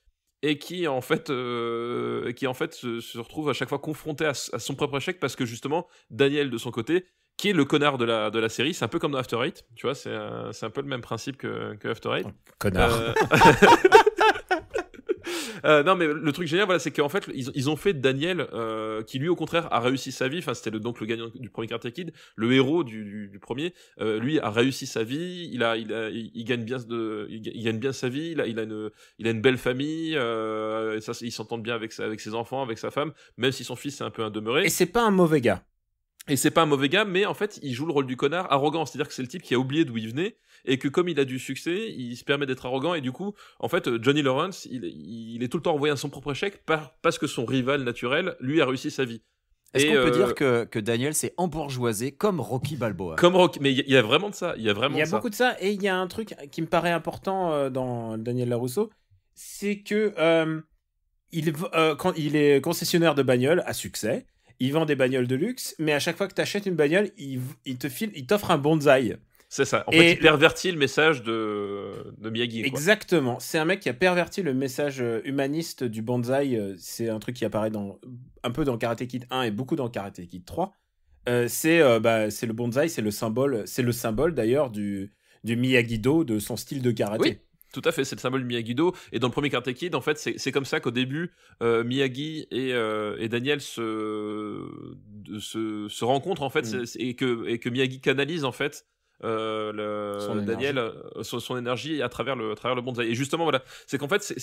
et qui en fait se retrouve à chaque fois confronté à son propre échec, parce que justement Daniel de son côté, qui est le connard de la série, c'est un peu comme dans After Eight, tu vois, c'est un peu le même principe que After Eight. Connard. Non, mais le truc génial, voilà, c'est qu'en fait ils ont fait de Daniel, qui lui au contraire a réussi sa vie, enfin c'était donc le gagnant du premier Karate Kid, le héros du premier, lui a réussi sa vie, il gagne bien sa vie, il a une belle famille, et ça, il s'entend bien avec ses enfants, avec sa femme, même si son fils est un peu un demeuré. Et c'est pas un mauvais gars. Et c'est pas un mauvais gars, mais en fait, il joue le rôle du connard arrogant. C'est-à-dire que c'est le type qui a oublié d'où il venait, et que comme il a du succès, il se permet d'être arrogant, et du coup, en fait, Johnny Lawrence, il est tout le temps envoyé à son propre échec parce que son rival naturel, lui, a réussi sa vie. Est-ce qu'on peut dire que Daniel s'est embourgeoisé comme Rocky Balboa? Comme Rocky, mais il y a vraiment de ça. Il y a beaucoup de ça, et il y a un truc qui me paraît important dans Daniel LaRusso, c'est que quand il est concessionnaire de bagnoles à succès, il vend des bagnoles de luxe, mais à chaque fois que tu achètes une bagnole, il t'offre un bonsaï. C'est ça. En fait, il pervertit le message de Miyagi. Quoi. Exactement. C'est un mec qui a perverti le message humaniste du bonsaï. C'est un truc qui apparaît un peu dans Karate Kid 1 et beaucoup dans Karate Kid 3. C'est le bonsaï, c'est le symbole d'ailleurs du du Miyagi-Do, de son style de karaté. Oui. Tout à fait, c'est le symbole de Miyagi-Do. Et dans le premier Karate Kid, en fait, c'est comme ça qu'au début, Miyagi et Daniel se rencontrent, en fait, et que Miyagi canalise, en fait, Daniel, son énergie à travers le bonsaï. Et justement, voilà, c'est qu'en fait,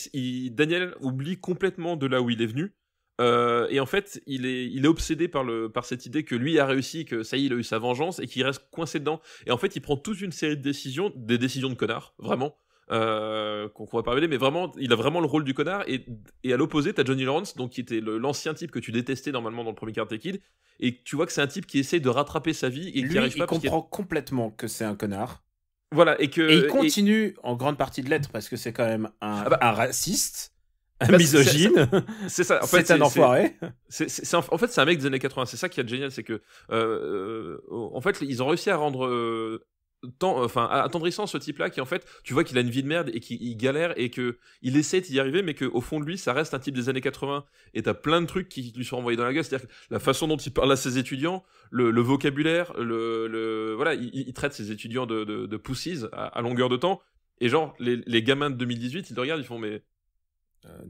Daniel oublie complètement de là où il est venu. Et en fait, il est obsédé par cette idée que lui a réussi, que ça y est, il a eu sa vengeance, et qu'il reste coincé dedans. Et en fait, il prend toute une série de décisions, des décisions de connard, vraiment. Qu'on va pas révéler, mais vraiment, il a vraiment le rôle du connard. Et à l'opposé, t'as Johnny Lawrence, donc qui était l'ancien type que tu détestais normalement dans le premier Karate Kid, et tu vois que c'est un type qui essaie de rattraper sa vie et qui arrive pas. Il comprend complètement que c'est un connard. Voilà, et il continue en grande partie de l'être parce que c'est quand même un raciste, un bah, misogyne. C'est ça. En fait, c'est un enfoiré. En fait, c'est un mec des années 80. C'est ça qui est génial, c'est que en fait, ils ont réussi à rendre attendrissant ce type-là, qui en fait, tu vois qu'il a une vie de merde et qu'il galère et que il essaie d'y arriver, mais qu'au fond de lui, ça reste un type des années 80. Et t'as plein de trucs qui lui sont envoyés dans la gueule. C'est-à-dire que la façon dont il parle à ses étudiants, le vocabulaire, voilà, il traite ses étudiants de pussies à longueur de temps. Et genre, les gamins de 2018, ils le regardent, ils font mais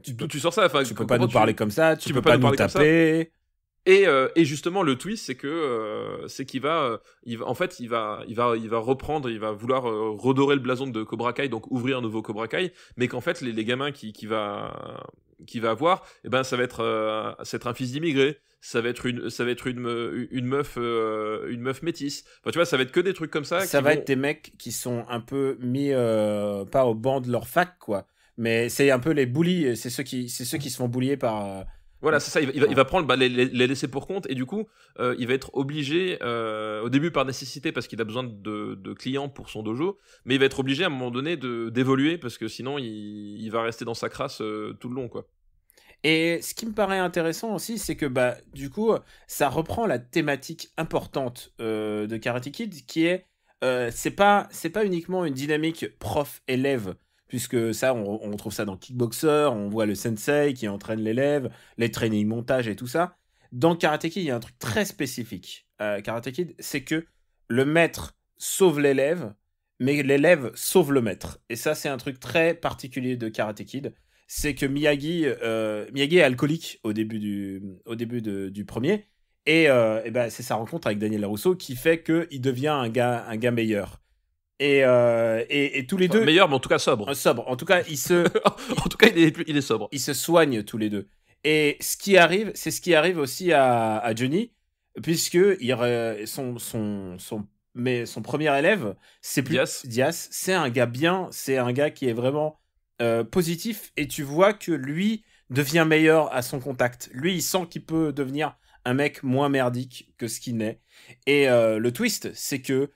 d'où tu sors ça? Enfin, tu peux pas nous parler comme ça, tu peux pas nous taper. Et justement, le twist, c'est qu'il va reprendre, il va vouloir redorer le blason de Cobra Kai, donc ouvrir un nouveau Cobra Kai, mais qu'en fait, les gamins qu'il va avoir, eh ben, ça va être un fils d'immigré, ça va être une meuf métisse. Enfin, tu vois, ça va être que des trucs comme ça. Ça va être des mecs qui sont un peu mis, pas au banc de leur fac, quoi. Mais c'est un peu les bullies, c'est ceux qui se font bullier par. Voilà, c'est ça, il va prendre les laisser pour compte, et du coup, il va être obligé, au début par nécessité, parce qu'il a besoin de clients pour son dojo, mais il va être obligé à un moment donné d'évoluer, parce que sinon, il va rester dans sa crasse tout le long, quoi. Et ce qui me paraît intéressant aussi, c'est que du coup, ça reprend la thématique importante de Karate Kid, qui est, c'est pas uniquement une dynamique prof-élève, puisque ça, on trouve ça dans Kickboxer, on voit le sensei qui entraîne l'élève, les training montages et tout ça. Dans Karate Kid, il y a un truc très spécifique. Karate Kid, c'est que le maître sauve l'élève, mais l'élève sauve le maître. Et ça, c'est un truc très particulier de Karate Kid. C'est que Miyagi est alcoolique au début du premier. Et c'est sa rencontre avec Daniel LaRusso qui fait qu'il devient un gars meilleur. Et tous les deux meilleur, mais en tout cas sobre. En tout cas, en tout cas, il est sobre. Ils se soignent tous les deux. Et ce qui arrive aussi à Johnny, puisque son premier élève, c'est plus Diaz. C'est un gars bien, c'est un gars qui est vraiment positif, et tu vois que lui devient meilleur à son contact. Lui, il sent qu'il peut devenir un mec moins merdique que ce qu'il n'est. Et le twist, c'est que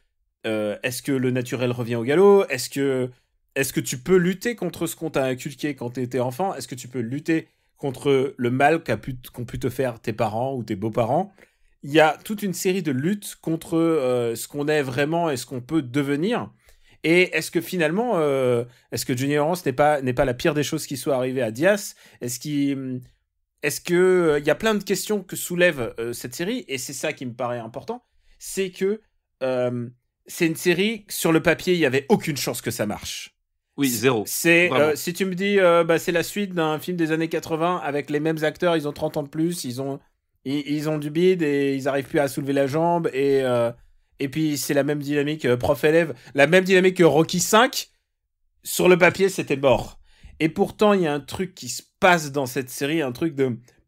est-ce que le naturel revient au galop? Est-ce que tu peux lutter contre ce qu'on t'a inculqué quand t'étais enfant? Est-ce que tu peux lutter contre le mal qu'ont pu te faire tes parents ou tes beaux-parents? Il y a toute une série de luttes contre ce qu'on est vraiment et ce qu'on peut devenir. Et est-ce que finalement, est-ce que Johnny Lawrence n'est pas la pire des choses qui soit arrivée à Diaz? Est-ce que il y a plein de questions que soulève cette série, et c'est ça qui me paraît important, c'est que c'est une série, sur le papier, il n'y avait aucune chance que ça marche. Oui, zéro. Si tu me dis, c'est la suite d'un film des années 80 avec les mêmes acteurs, ils ont 30 ans de plus, ils ont du bide et ils n'arrivent plus à soulever la jambe, et puis c'est la même dynamique prof-élève, la même dynamique que Rocky 5, sur le papier, c'était mort. Et pourtant, il y a un truc qui se passe dans cette série, un truc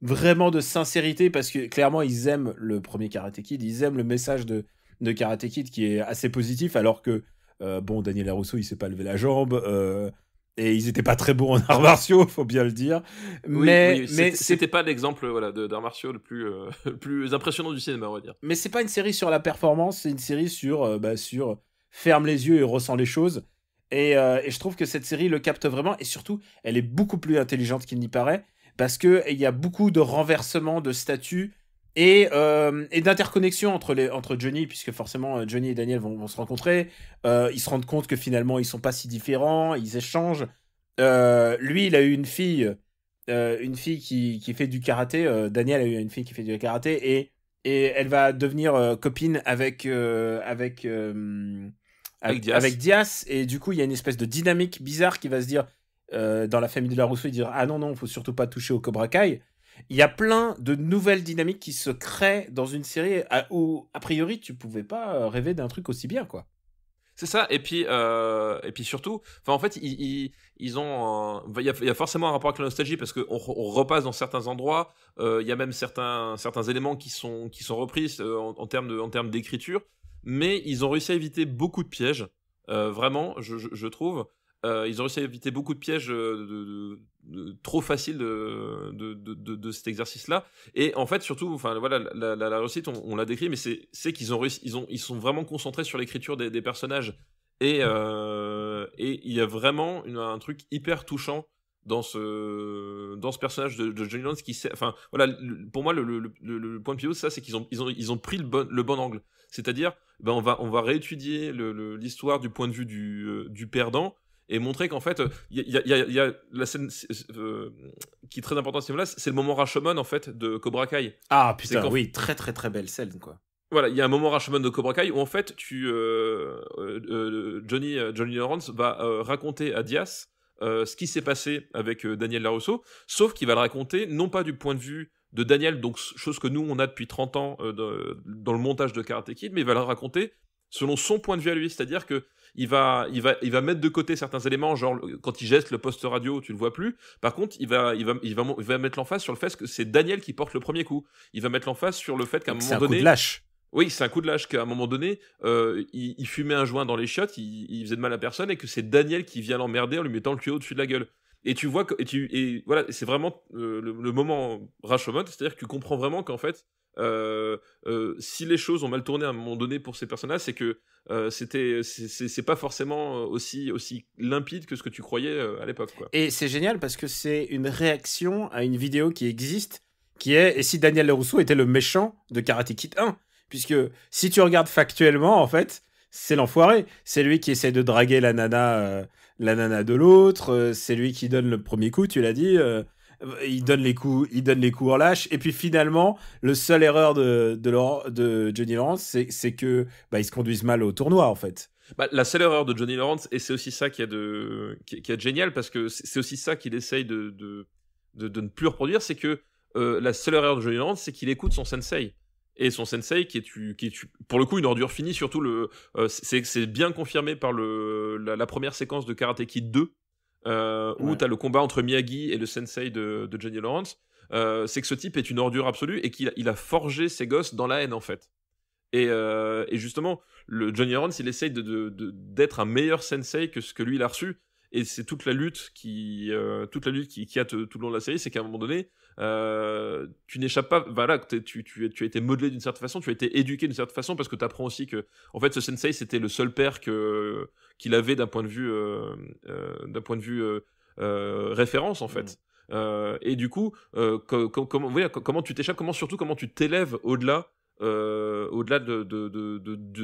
vraiment de sincérité, parce que clairement, ils aiment le premier Karate Kid, ils aiment le message de Karate Kid qui est assez positif, alors que Daniel LaRusso, il s'est pas levé la jambe, et ils étaient pas très bons en arts martiaux, faut bien le dire. Mais c'était pas l'exemple d'arts martiaux le plus impressionnant du cinéma, on va dire. Mais c'est pas une série sur la performance, c'est une série sur ferme les yeux et ressent les choses. Et je trouve que cette série le capte vraiment, et surtout, elle est beaucoup plus intelligente qu'il n'y paraît, parce qu'il y a beaucoup de renversements de statuts et d'interconnexion entre Johnny, puisque forcément Johnny et Daniel vont se rencontrer. Ils se rendent compte que finalement ils sont pas si différents, ils échangent. Lui, il a eu une fille qui fait du karaté. Daniel a eu une fille qui fait du karaté, et elle va devenir copine avec avec Diaz, et du coup il y a une espèce de dynamique bizarre qui va se dire dans la famille de la Rousseau, il dire ah non, faut surtout pas toucher au Cobra Kai. Il y a plein de nouvelles dynamiques qui se créent dans une série où a priori tu pouvais pas rêver d'un truc aussi bien, quoi. C'est ça, et puis surtout, en fait, ils ont, il y a forcément un rapport avec la nostalgie parce qu'on repasse dans certains endroits, il y a même certains éléments qui sont repris en termes d'écriture, mais ils ont réussi à éviter beaucoup de pièges, vraiment, je trouve. Ils ont réussi à éviter beaucoup de pièges trop faciles de cet exercice-là. Et en fait, surtout, voilà, la réussite, on l'a décrit, mais c'est qu'ils ont réussi, ils sont vraiment concentrés sur l'écriture des personnages. Et il y a vraiment un truc hyper touchant dans ce personnage de Johnny Lawrence qui sait, voilà, pour moi le point de pivot, ça, c'est qu'ils ont pris le bon angle. C'est-à-dire, on va réétudier l'histoire du point de vue du perdant. Et montrer qu'en fait, il y a la scène qui est très importante à ce niveau-là, c'est le moment Rashomon en fait de Cobra Kai. Ah putain, oui, très très très belle scène, quoi. Voilà, il y a un moment Rashomon de Cobra Kai où en fait, Johnny Lawrence va raconter à Diaz ce qui s'est passé avec Daniel LaRusso, sauf qu'il va le raconter non pas du point de vue de Daniel, donc chose que nous on a depuis 30 ans dans le montage de Karate Kid, mais il va le raconter selon son point de vue à lui, c'est-à-dire que il va mettre de côté certains éléments, genre quand il geste le poste radio, tu le vois plus. Par contre, il va mettre l'emphase sur le fait que c'est Daniel qui porte le premier coup. Il va mettre l'emphase sur le fait qu'à un moment donné, c'est un coup de lâche. Oui, c'est un coup de lâche qu'à un moment donné, il fumait un joint dans les chiottes, il faisait de mal à personne et que c'est Daniel qui vient l'emmerder en lui mettant le tuyau au-dessus de la gueule. Et tu vois et voilà, c'est vraiment le moment Rashomon, c'est-à-dire que tu comprends vraiment qu'en fait, si les choses ont mal tourné à un moment donné pour ces personnages, c'est que c'est pas forcément aussi limpide que ce que tu croyais à l'époque, quoi. Et c'est génial parce que c'est une réaction à une vidéo qui existe, qui est et si Daniel LaRusso était le méchant de Karate Kid 1, puisque si tu regardes factuellement, en fait, c'est l'enfoiré, c'est lui qui essaie de draguer la nana de l'autre, c'est lui qui donne le premier coup, tu l'as dit. Il donne les coups en lâche, et puis finalement le seul erreur de Johnny Lawrence, c'est que ils se conduisent mal au tournoi, en fait. La seule erreur de Johnny Lawrence, et c'est aussi ça qui est de génial, parce que c'est aussi ça qu'il essaye de ne plus reproduire, c'est que la seule erreur de Johnny Lawrence, c'est qu'il écoute son sensei. Et son sensei qui est pour le coup une ordure finie, surtout c'est bien confirmé par la première séquence de Karate Kid 2, où t'as le combat entre Miyagi et le sensei de Johnny Lawrence. C'est que ce type est une ordure absolue et qu'il a forgé ses gosses dans la haine, en fait. Et justement, le Johnny Lawrence, il essaye d'être un meilleur sensei que ce que lui il a reçu. Et c'est toute la lutte qu'il y a tout le long de la série, c'est qu'à un moment donné, tu n'échappes pas. Voilà, tu as été modelé d'une certaine façon, tu as été éduqué d'une certaine façon, parce que tu apprends aussi que, en fait, ce sensei, c'était le seul père qu'il avait d'un point de vue référence, en fait. Et du coup, comment tu t'échappes, comment tu t'élèves au-delà de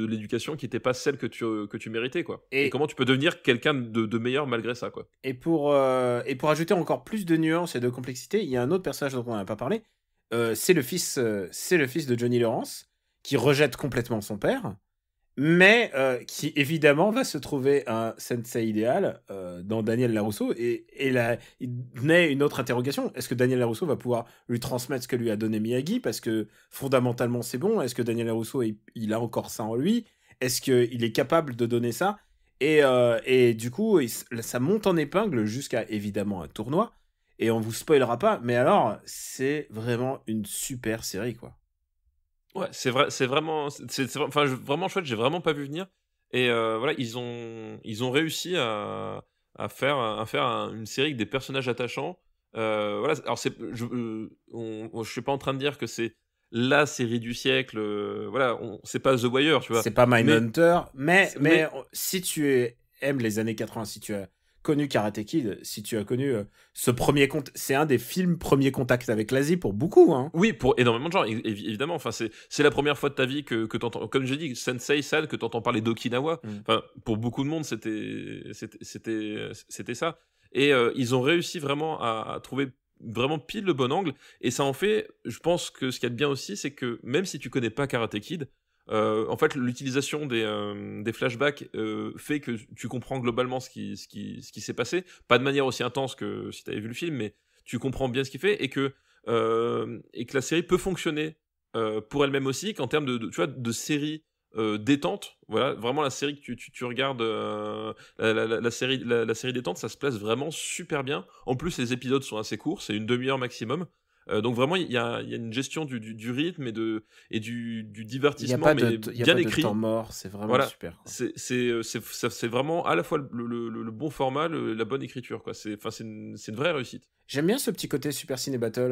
l'éducation qui n'était pas celle que tu méritais, quoi. Et comment tu peux devenir quelqu'un de meilleur malgré ça, quoi. Et pour ajouter encore plus de nuances et de complexité, il y a un autre personnage dont on n'a pas parlé. C'est le fils de Johnny Lawrence qui rejette complètement son père, mais qui évidemment va se trouver un sensei idéal dans Daniel LaRusso, et là il naît une autre interrogation. Est-ce que Daniel LaRusso va pouvoir lui transmettre ce que lui a donné Miyagi, parce que fondamentalement c'est bon? Est-ce que Daniel LaRusso il a encore ça en lui? Est-ce qu'il est capable de donner ça? Et du coup ça monte en épingle jusqu'à évidemment un tournoi, et on vous spoilera pas, mais alors c'est vraiment une super série, quoi. Ouais, c'est vraiment vraiment chouette, j'ai vraiment pas vu venir. Et voilà, ils ont réussi à faire une série avec des personnages attachants. Voilà, alors je suis pas en train de dire que c'est la série du siècle, voilà, c'est pas The Wire, tu vois. C'est pas Mindhunter, mais si tu aimes les années 80, si tu as connu Karate Kid, si tu as connu ce premier contact, c'est un des films premier contact avec l'Asie pour beaucoup, hein. Oui, pour énormément de gens, évidemment. Enfin, c'est la première fois de ta vie que t'entends, comme j'ai dit, Sensei-san, que t'entends parler d'Okinawa. Enfin, pour beaucoup de monde, c'était ça. Et ils ont réussi vraiment à trouver vraiment pile le bon angle. Et ça en fait, je pense que ce qu'il y a de bien aussi, c'est que même si tu connais pas Karate Kid, en fait, l'utilisation des flashbacks fait que tu comprends globalement ce qui s'est passé. Pas de manière aussi intense que si tu avais vu le film, mais tu comprends bien ce qu'il fait et que la série peut fonctionner pour elle-même aussi, qu'en termes tu vois, de série détente, voilà, vraiment la série que tu regardes, la série détente, ça se place vraiment super bien. En plus, les épisodes sont assez courts, c'est une demi-heure maximum. Donc vraiment, il y a une gestion du rythme et du divertissement, mais bien écrit. De temps mort, c'est vraiment voilà. super. Quoi. C'est vraiment à la fois le bon format, la bonne écriture, quoi. C'est une vraie réussite. J'aime bien ce petit côté Super Ciné Battle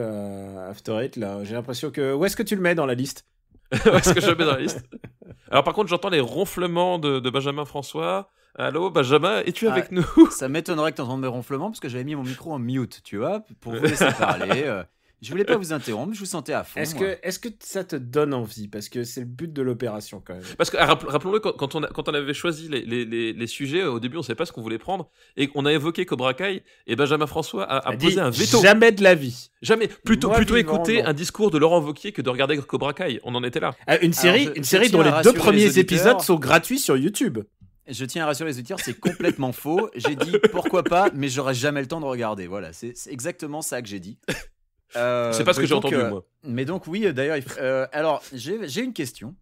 After Eight, là. J'ai l'impression que... Où est-ce que tu le mets dans la liste? Où est-ce que je le mets dans la liste? Alors par contre, j'entends les ronflements de Benjamin François. Allô, Benjamin, es-tu avec nous? Ça m'étonnerait que tu entendes mes ronflements, parce que j'avais mis mon micro en mute, tu vois, pour vous laisser parler. Je voulais pas vous interrompre, je vous sentais à fond. Est-ce que ça te donne envie? Parce que c'est le but de l'opération, quand même. Parce que, rappelons-le, quand on avait choisi les sujets, au début, on savait pas ce qu'on voulait prendre, et on a évoqué Cobra Kai, et Benjamin François a posé un veto. Jamais de la vie. Jamais. Plutôt vivant, écouter non. un discours de Laurent Wauquiez que de regarder Cobra Kai. On en était là. Une série dont les 2 premiers épisodes sont gratuits sur YouTube. Je tiens à rassurer les auditeurs, c'est complètement faux. J'ai dit pourquoi pas, mais j'aurais jamais le temps de regarder. Voilà, c'est exactement ça que j'ai dit. C'est pas ce que j'ai entendu, moi. Mais donc oui, d'ailleurs, alors j'ai une question.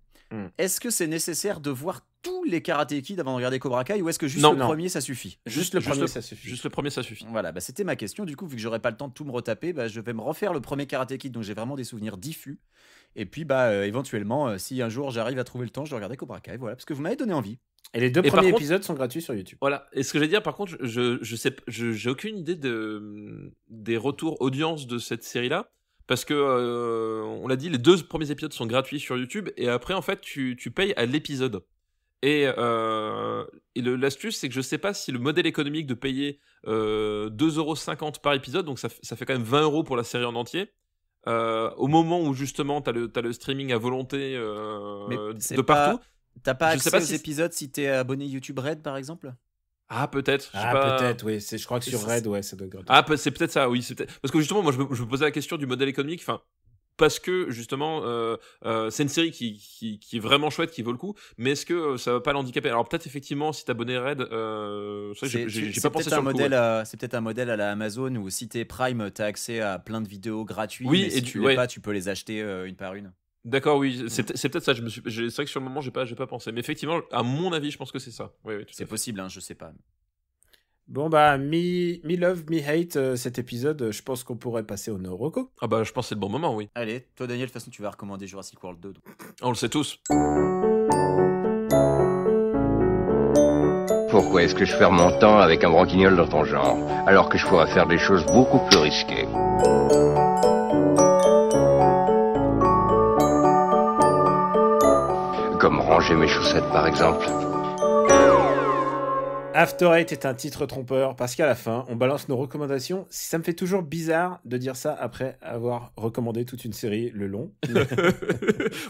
Est-ce que c'est nécessaire de voir tous les Karate Kid avant de regarder Cobra Kai, ou est-ce que juste le premier ça suffit? Juste le premier ça suffit. Juste le premier ça suffit. Voilà, bah, c'était ma question. Du coup, vu que j'aurais pas le temps de tout me retaper, bah, je vais me refaire le premier Karate Kid, donc j'ai vraiment des souvenirs diffus. Et puis éventuellement, si un jour j'arrive à trouver le temps, je vais regarder Cobra Kai. Voilà, parce que vous m'avez donné envie. Et les 2 premiers épisodes sont gratuits sur YouTube. Voilà. Et ce que j'allais dire, par contre, je sais, j'ai aucune idée des retours audience de cette série-là. Parce que, on l'a dit, les 2 premiers épisodes sont gratuits sur YouTube, et après, en fait, tu payes à l'épisode. Et l'astuce, c'est que je sais pas si le modèle économique de payer 2,50€ par épisode, donc ça fait quand même 20€ pour la série en entier, au moment où justement t'as le streaming à volonté de partout. T'as pas accès aux épisodes si t'es abonné YouTube Red, par exemple? Ah, peut-être. Peut-être, oui. Je crois que sur Red, ouais, ça doit être gratuit. Ah, c'est peut-être ça, oui. Parce que justement, moi, je me posais la question du modèle économique. Enfin, parce que justement, c'est une série qui est vraiment chouette, qui vaut le coup. Mais est-ce que ça va pas l'handicaper? Alors peut-être effectivement, si t'es abonné Red, j'ai pas pensé sur le coup. C'est peut-être un modèle à la Amazon où si t'es Prime, t'as accès à plein de vidéos gratuites. Oui, mais si tu l'es pas, tu peux les acheter une par une. D'accord, oui, c'est peut-être ça. C'est vrai que sur le moment, j'ai pas pensé. Mais effectivement, à mon avis, je pense que c'est ça. Oui, c'est possible, hein, je sais pas. Bon, bah, me love, me hate, cet épisode, je pense qu'on pourrait passer au no-reco. Ah bah, je pense que c'est le bon moment, oui. Allez, toi, Daniel, de toute façon, tu vas recommander Jurassic World 2. Donc. On le sait tous. Pourquoi est-ce que je perds mon temps avec un branquignol dans ton genre, alors que je pourrais faire des choses beaucoup plus risquées? Comme ranger mes chaussettes, par exemple. After Eight est un titre trompeur parce qu'à la fin, on balance nos recommandations. Ça me fait toujours bizarre de dire ça après avoir recommandé toute une série le long.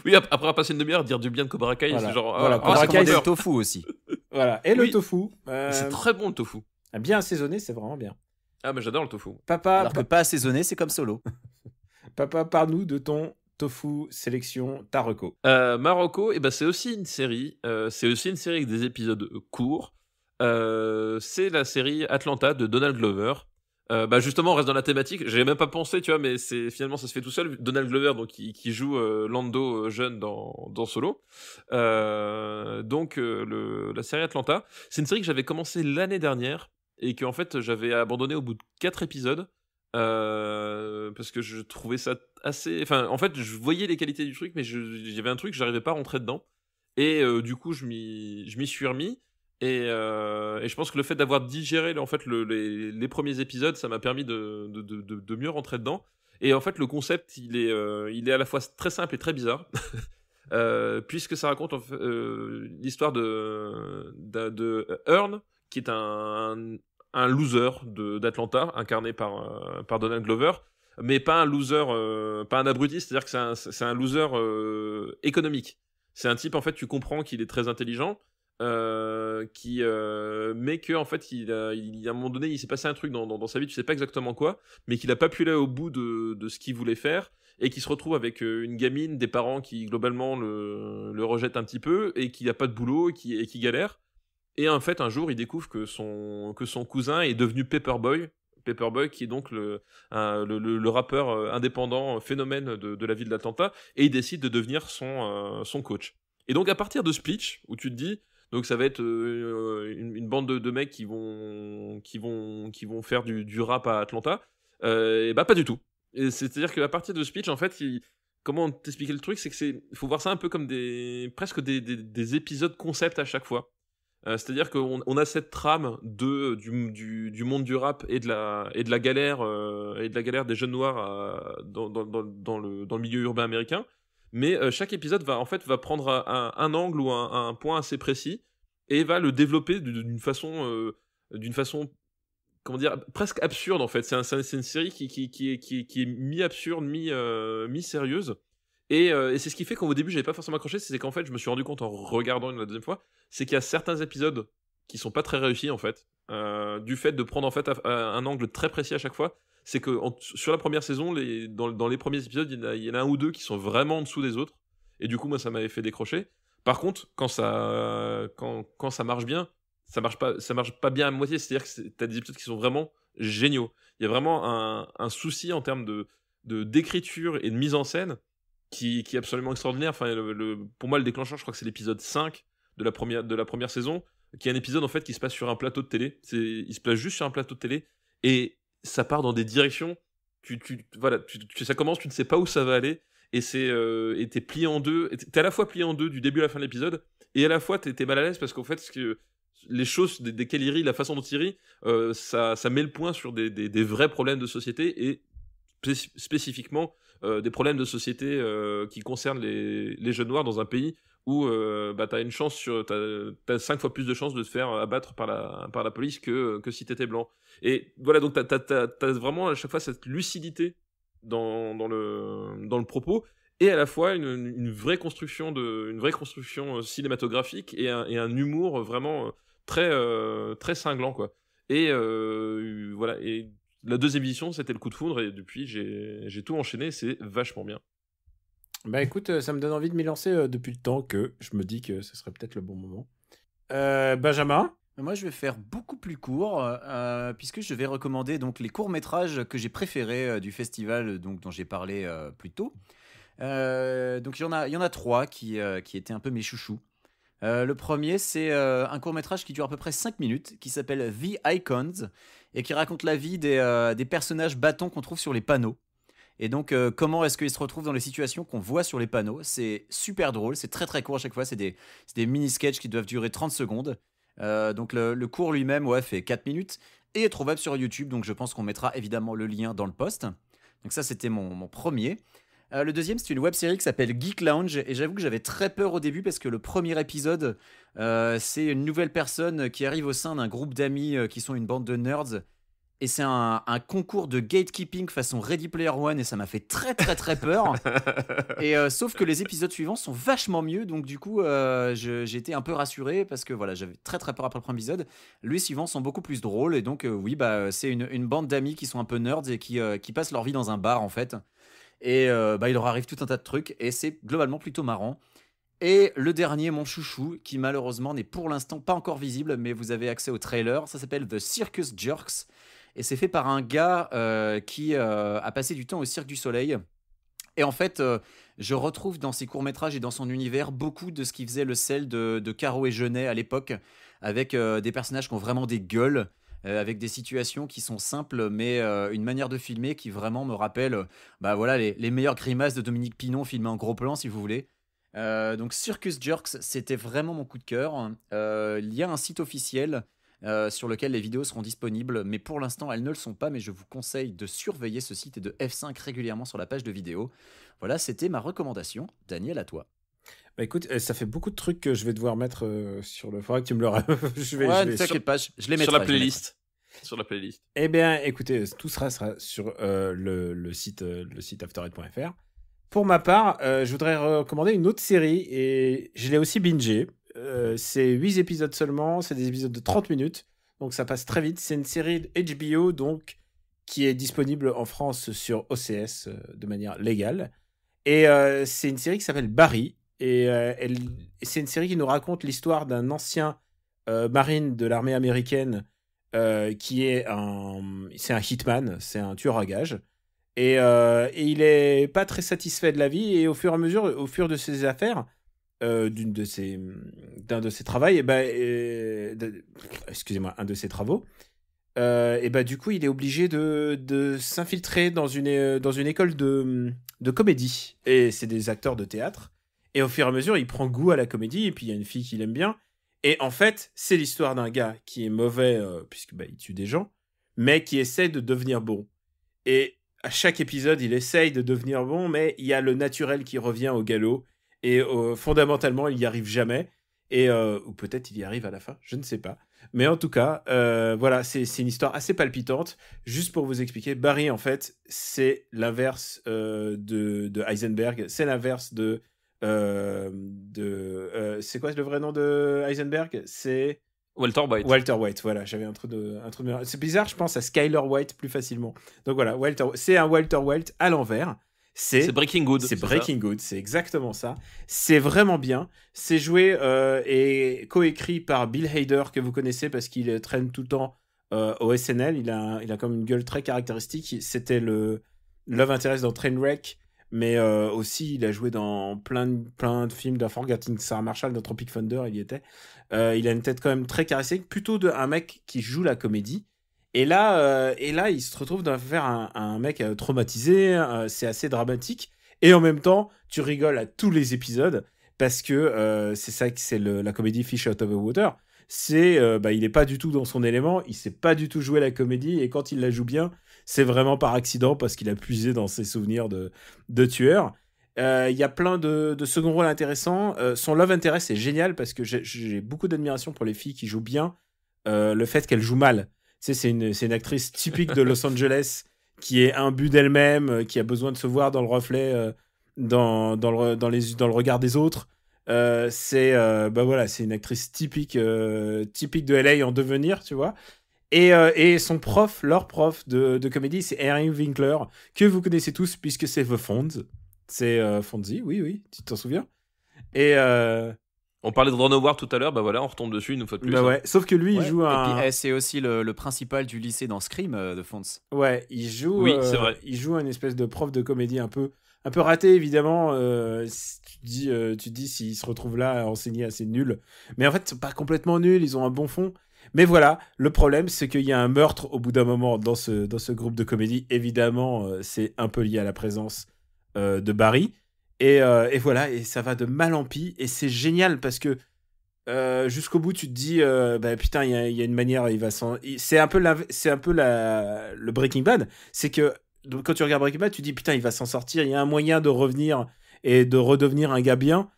Oui, après avoir passé une demi-heure, dire du bien de Cobra Kai, voilà. c'est genre... Voilà, Cobra Kai, c'est le tofu aussi. Voilà, et le tofu. C'est très bon, le tofu. Bien assaisonné, c'est vraiment bien. Ah, mais j'adore le tofu. Papa, alors que pas assaisonné, c'est comme Solo. Papa, parle-nous de ton tofu sélection Taroko. Marocco, c'est aussi une série. C'est aussi une série avec des épisodes courts. C'est la série Atlanta de Donald Glover. Justement, on reste dans la thématique. J'avais même pas pensé, tu vois, mais finalement ça se fait tout seul. Donald Glover, donc qui joue Lando jeune dans Solo. Donc la série Atlanta, c'est une série que j'avais commencé l'année dernière et que en fait j'avais abandonné au bout de 4 épisodes. Parce que je trouvais ça assez... Enfin, en fait, je voyais les qualités du truc, mais j'avais un truc, j'arrivais pas à rentrer dedans. Et du coup, je m'y suis remis. Et je pense que le fait d'avoir digéré en fait, les premiers épisodes, ça m'a permis de mieux rentrer dedans. Et en fait, le concept, il est à la fois très simple et très bizarre. Puisque ça raconte l'histoire de Earn, qui est un loser d'Atlanta, incarné par Donald Glover, mais pas un loser, pas un abruti, c'est-à-dire que c'est un loser économique. C'est un type, en fait, tu comprends qu'il est très intelligent, mais que en fait, à un moment donné, il s'est passé un truc dans sa vie, tu sais pas exactement quoi, mais qu'il a pas pu aller au bout de ce qu'il voulait faire, et qu'il se retrouve avec une gamine, des parents qui globalement le rejettent un petit peu, et qui a pas de boulot, et qui galère. Et en fait, un jour, il découvre que son cousin est devenu Paperboy. Paperboy, qui est donc le rappeur indépendant phénomène de la ville d'Atlanta, et il décide de devenir son coach. Et donc, à partir de ce pitch, où tu te dis, donc ça va être une bande de mecs qui vont faire du rap à Atlanta, et bah pas du tout. Et c'est-à-dire qu'à partir de ce pitch, en fait, comment t'expliquer le truc, c'est que faut voir ça un peu comme presque des épisodes concept à chaque fois. C'est-à-dire qu'on a cette trame du monde du rap et de la galère des jeunes noirs dans le milieu urbain américain, mais chaque épisode va prendre un angle ou un point assez précis et va le développer d'une façon comment dire, presque absurde en fait. C'est une série qui est mi-absurde, mi-sérieuse. Et c'est ce qui fait qu'au début j'avais pas forcément accroché, c'est qu'en fait je me suis rendu compte en regardant la deuxième fois, c'est qu'il y a certains épisodes qui sont pas très réussis en fait, du fait de prendre en fait un angle très précis à chaque fois. C'est que sur la première saison, dans les premiers épisodes, il y en a un ou deux qui sont vraiment en dessous des autres, et du coup moi ça m'avait fait décrocher. Par contre, quand ça marche bien, ça marche pas bien à moitié, c'est-à-dire que t'as des épisodes qui sont vraiment géniaux. Il y a vraiment un souci en termes d'écriture et de mise en scène qui est absolument extraordinaire. Enfin, pour moi, le déclencheur, je crois que c'est l'épisode 5 de la première saison, qui est un épisode en fait qui se passe sur un plateau de télé. Il se place juste sur un plateau de télé, et ça part dans des directions. Ça commence, tu ne sais pas où ça va aller, et t'es plié en deux. T'es à la fois plié en deux du début à la fin de l'épisode, et à la fois t'es mal à l'aise parce qu'en fait, les choses desquelles il rit, la façon dont il rit, ça met le point sur des vrais problèmes de société, et spécifiquement des problèmes de société qui concernent les jeunes noirs dans un pays où t'as 5 fois plus de chances de te faire abattre par la police que si t'étais blanc. Et voilà, donc t'as vraiment à chaque fois cette lucidité dans le propos, et à la fois une vraie construction cinématographique, et un humour vraiment très très cinglant, quoi. Et voilà. Et la deuxième édition, c'était le coup de foudre, et depuis, j'ai tout enchaîné, c'est vachement bien. Bah écoute, ça me donne envie de m'y lancer depuis le temps que je me dis que ce serait peut-être le bon moment. Benjamin ? Moi, je vais faire beaucoup plus court, puisque je vais recommander donc les courts-métrages que j'ai préférés du festival dont j'ai parlé plus tôt. Donc il y en a 3 qui étaient un peu mes chouchous. Le premier, c'est un court-métrage qui dure à peu près 5 minutes, qui s'appelle The Icons, et qui raconte la vie des personnages bâtons qu'on trouve sur les panneaux. Et donc, comment est-ce qu'ils se retrouvent dans les situations qu'on voit sur les panneaux. C'est super drôle, c'est très très court à chaque fois, c'est des mini-sketchs qui doivent durer 30 secondes. Donc le court lui-même fait 4 minutes, et est trouvable sur YouTube, donc je pense qu'on mettra évidemment le lien dans le post. Donc ça, c'était mon premier. Le deuxième, c'est une web-série qui s'appelle Geek Lounge, et j'avoue que j'avais très peur au début parce que le premier épisode, c'est une nouvelle personne qui arrive au sein d'un groupe d'amis qui sont une bande de nerds, et c'est un concours de gatekeeping façon Ready Player One, et ça m'a fait très très très peur. Et sauf que les épisodes suivants sont vachement mieux, donc du coup j'ai été un peu rassuré parce que voilà, j'avais très très peur après le premier épisode. Les suivants sont beaucoup plus drôles, et donc c'est une bande d'amis qui sont un peu nerds et qui passent leur vie dans un bar en fait. Et il leur arrive tout un tas de trucs, et c'est globalement plutôt marrant. Et le dernier, mon chouchou, qui malheureusement n'est pour l'instant pas encore visible, mais vous avez accès au trailer, ça s'appelle The Circus Jerks, et c'est fait par un gars qui a passé du temps au Cirque du Soleil. Et en fait, je retrouve dans ses courts-métrages et dans son univers beaucoup de ce qui faisait le sel de Caro et Jeunet à l'époque, avec des personnages qui ont vraiment des gueules, avec des situations qui sont simples, mais une manière de filmer qui vraiment me rappelle les meilleures grimaces de Dominique Pinon filmées en gros plan, si vous voulez. Donc Circus Jerks, c'était vraiment mon coup de cœur. Il y a un site officiel sur lequel les vidéos seront disponibles, mais pour l'instant elles ne le sont pas, mais je vous conseille de surveiller ce site et de F5 régulièrement sur la page de vidéos. Voilà, c'était ma recommandation. Daniel, à toi. Bah écoute, ça fait beaucoup de trucs que je vais devoir mettre sur le... Faudra que tu me le... ne t'inquiète pas, je les mettrai. Sur la playlist. Sur la playlist. Eh bien, écoutez, tout sera sur le site afterite.fr. Pour ma part, je voudrais recommander une autre série, et je l'ai aussi bingée. c'est 8 épisodes seulement, c'est des épisodes de 30 minutes, donc ça passe très vite. C'est une série de HBO, donc, qui est disponible en France sur OCS de manière légale. Et c'est une série qui s'appelle Barry, et c'est une série qui nous raconte l'histoire d'un ancien marine de l'armée américaine qui est c'est un hitman, c'est un tueur à gages. Et il est pas très satisfait de la vie, et au fur et à mesure, au fur de ses affaires, d'un de ses travaux, excusez-moi, un de ses travaux, et bah du coup, il est obligé de s'infiltrer dans une école de comédie, et c'est des acteurs de théâtre. Et au fur et à mesure, il prend goût à la comédie, et puis il y a une fille qu'il aime bien. Et en fait, c'est l'histoire d'un gars qui est mauvais, puisque il tue des gens, mais qui essaie de devenir bon. Et à chaque épisode, il essaye de devenir bon, mais il y a le naturel qui revient au galop. Et fondamentalement, il n'y arrive jamais. Ou peut-être il y arrive à la fin, je ne sais pas. Mais en tout cas, voilà, c'est une histoire assez palpitante. Juste pour vous expliquer, Barry, en fait, c'est l'inverse de Heisenberg. C'est l'inverse c'est quoi le vrai nom de Heisenberg? C'est Walter White. Walter White, voilà, j'avais un truc de c'est bizarre, je pense à Skyler White plus facilement. Donc voilà, c'est un Walter White à l'envers. C'est Breaking Good. C'est Breaking Good, c'est exactement ça. C'est vraiment bien. C'est joué et coécrit par Bill Hader, que vous connaissez parce qu'il traîne tout le temps au SNL. Il a comme une gueule très caractéristique. C'était le Love Interest dans Trainwreck. Mais aussi, il a joué dans plein de films d'Unforgetting Sarah Marshall, dans Tropic Thunder, il y était. Il a une tête quand même très charismatique, plutôt un mec qui joue la comédie. Et là, il se retrouve d'affaire un mec traumatisé, c'est assez dramatique. Et en même temps, tu rigoles à tous les épisodes, parce que c'est ça que c'est la comédie Fish Out of the Water. Il n'est pas du tout dans son élément, il sait pas du tout jouer la comédie, et quand il la joue bien, c'est vraiment par accident parce qu'il a puisé dans ses souvenirs de tueur. Il y a plein de second rôles intéressants. Son Love Interest est génial parce que j'ai beaucoup d'admiration pour les filles qui jouent bien. Le fait qu'elles jouent mal. Tu sais, c'est une actrice typique de Los Angeles qui est imbue d'elle-même, qui a besoin de se voir dans le reflet, dans le regard des autres. C'est une actrice typique de LA en devenir, tu vois. Et son prof, leur prof de comédie, c'est Harry Winkler, que vous connaissez tous puisque c'est The Fonz. C'est Fonzie, oui, tu t'en souviens. Et on parlait de Ron Howard tout à l'heure, bah voilà, on retombe dessus une fois de plus. Bah ouais, sauf que lui, il joue un... Et puis, c'est aussi le principal du lycée dans Scream, de Fonz. Ouais, il joue... Oui, c'est vrai. Il joue une espèce de prof de comédie un peu raté, évidemment. Tu te dis s'il se retrouve là à enseigner assez nul. Mais en fait, c'est pas complètement nul, ils ont un bon fond. Mais voilà, le problème, c'est qu'il y a un meurtre au bout d'un moment dans ce groupe de comédie. Évidemment, c'est un peu lié à la présence de Barry. Et voilà, et ça va de mal en pis. Et c'est génial parce que jusqu'au bout, tu te dis, putain, il y a une manière, c'est un peu le Breaking Bad. C'est que quand tu regardes Breaking Bad, tu te dis, putain, il va s'en sortir. Il y a un moyen de revenir et de redevenir un gars bien.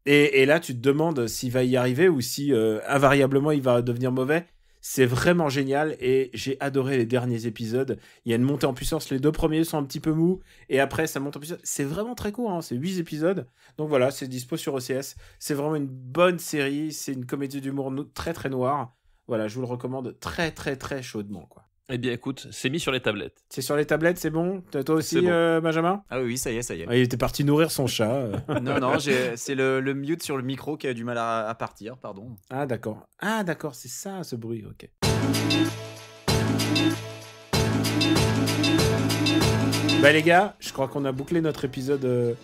Et là, tu te demandes s'il va y arriver ou si invariablement il va devenir mauvais. C'est vraiment génial et j'ai adoré les derniers épisodes. Il y a une montée en puissance. Les 2 premiers sont un petit peu mous et après ça monte en puissance. C'est vraiment très court, hein. C'est 8 épisodes. Donc voilà, c'est dispo sur OCS. C'est vraiment une bonne série. C'est une comédie d'humour très très noire. Voilà, je vous le recommande très très très chaudement, quoi. Eh bien écoute, c'est mis sur les tablettes. C'est sur les tablettes, c'est bon? Toi aussi, C'est bon. Benjamin? Ah oui, ça y est. Ah, il était parti nourrir son chat. Non, c'est le mute sur le micro qui a du mal à partir, pardon. Ah d'accord, c'est ça ce bruit, ok. Bah les gars, je crois qu'on a bouclé notre épisode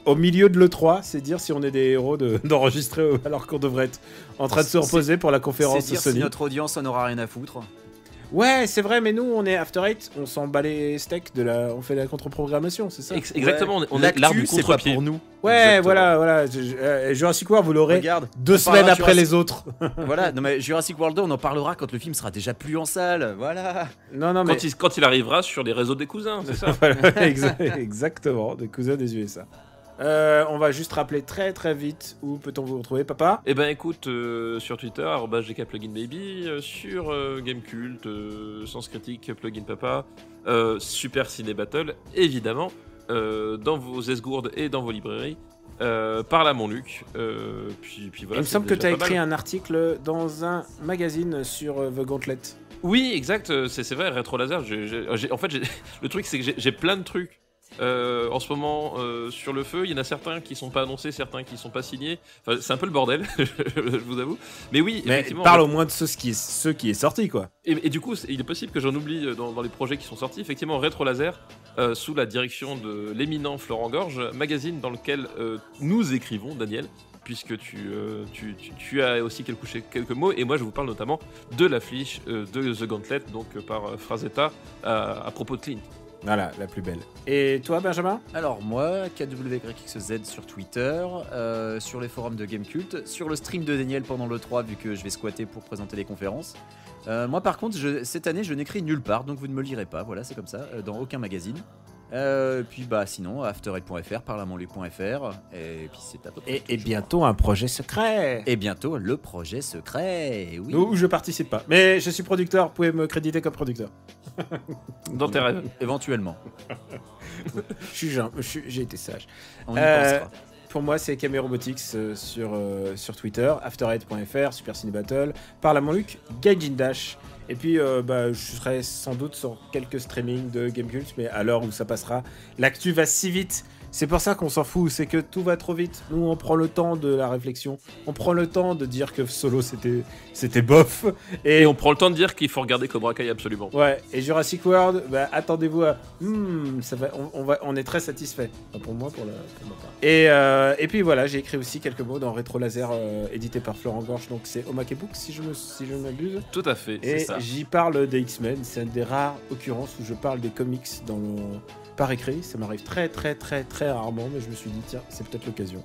au milieu de l'E3, c'est dire si on est des héros d'enregistrer alors qu'on devrait être en train de se reposer pour la conférence c'est dire Sony. Si notre audience en aura rien à foutre. Ouais, c'est vrai, mais nous, on est After Eight, on s'en bat les steaks on fait la contre-programmation, c'est ça? Exactement, ouais. on est l'art du contre-pied. contre-pied. Pour nous. Ouais, Exactement. voilà. Jurassic World, vous l'aurez Regarde, 2 semaines après les autres. Voilà, non mais Jurassic World 2, on en parlera quand le film sera déjà plus en salle, voilà. Non, mais... Quand il arrivera sur les réseaux des cousins, c'est ça? Voilà, exactement, des cousins des USA. On va juste rappeler très très vite où peut-on vous retrouver, papa? Eh ben écoute, sur Twitter, @gkpluginbaby, sur Gamecult, Sens Critique, Plugin Papa, Super Ciné Battle, évidemment, dans vos esgourdes et dans vos librairies. par la Montluc. Puis voilà. Il me semble que tu as écrit un article dans un magazine sur The Gauntlet. Oui, exact, c'est vrai, Rétro Laser. En fait, le truc, c'est que j'ai plein de trucs en ce moment sur le feu. Il y en a certains qui sont pas annoncés, certains qui sont pas signés. Enfin, c'est un peu le bordel, je vous avoue. Mais oui, mais effectivement. Parle au moins de ceux qui est sorti, quoi. Et du coup, il est possible que j'en oublie dans les projets qui sont sortis. Effectivement, Rétro Laser, sous la direction de l'éminent Florent Gorge, magazine dans lequel nous écrivons, Daniel, puisque tu as aussi quelques mots, et moi je vous parle notamment de l'affiche de The Gauntlet, donc par Frazetta, à propos de Clint. Voilà, la plus belle. Et toi, Benjamin ? Alors moi, KWYXZ sur Twitter, sur les forums de Gamecult, sur le stream de Daniel pendant l'E3, vu que je vais squatter pour présenter les conférences. Moi par contre, cette année, je n'écris nulle part, donc vous ne me lirez pas, voilà, c'est comme ça, dans aucun magazine. Puis bah sinon, afterite.fr, parlamentlu.fr, et puis c'est à peu près. Et bientôt un projet secret. Et bientôt le projet secret, oui. Où je participe pas. Mais je suis producteur, vous pouvez me créditer comme producteur. Dans tes rêves. Éventuellement. J'ai été sage. On y pensera. Pour moi, c'est Camé Robotics sur Twitter, afterite.fr, Super Ciné Battle, Parlamentluc, Gaijin Dash. Et puis, je serai sans doute sur quelques streamings de Gamecult, mais à l'heure où ça passera, l'actu va si vite. C'est pour ça qu'on s'en fout, c'est que tout va trop vite. Nous, on prend le temps de la réflexion, on prend le temps de dire que Solo, c'était bof. Et on prend le temps de dire qu'il faut regarder Cobra Kai absolument. Ouais, et Jurassic World, attendez-vous à... on est très satisfait. Enfin, pour moi, pour ma part. Et puis voilà, j'ai écrit aussi quelques mots dans Rétro Laser, édité par Florent Gorge, donc c'est Omake Book, si je ne m'abuse. Tout à fait, et c'est ça. J'y parle des X-Men, c'est une des rares occurrences où je parle des comics par écrit. Ça m'arrive très très très très rarement, mais je me suis dit tiens, c'est peut-être l'occasion.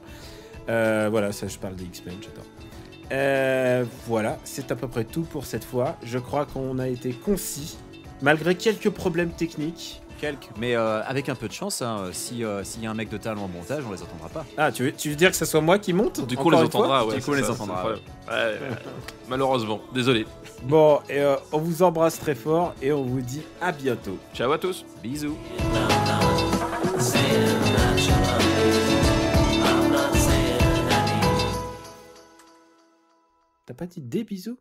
Voilà, ça je parle des X-Men, j'adore. Voilà, c'est à peu près tout pour cette fois. Je crois qu'on a été concis, malgré quelques problèmes techniques. Mais avec un peu de chance, hein, s'il y a un mec de talent en montage, on les entendra pas. Ah, tu veux dire que ce soit moi qui monte ? Du coup, on les entendra, ouais. Du coup, on les entendra. Ouais. Malheureusement, désolé. Bon, et on vous embrasse très fort et on vous dit à bientôt. Ciao à tous. Bisous. T'as pas dit des bisous ?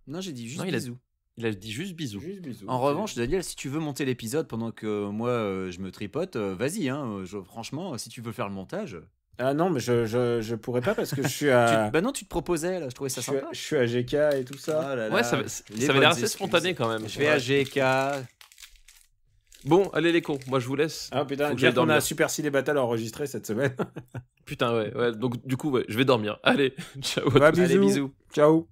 Non, j'ai dit juste non, bisous. Il a dit juste bisous. En revanche, Daniel, si tu veux monter l'épisode pendant que moi je me tripote, vas-y. Hein, franchement, si tu veux faire le montage. Ah non, mais je pourrais pas parce que je suis à. Bah non, tu te proposais là, je trouvais ça sympa. Je suis à GK et tout ça. Oh là là, ouais, ça avait l'air assez spontané quand même. Je vais à GK. Bon, allez les cons, moi je vous laisse. Ah putain, dire qu'on a Super Ciné Battle enregistré cette semaine. Putain, ouais. Donc du coup, ouais, je vais dormir. Allez, ciao. Allez, bisous. Ciao.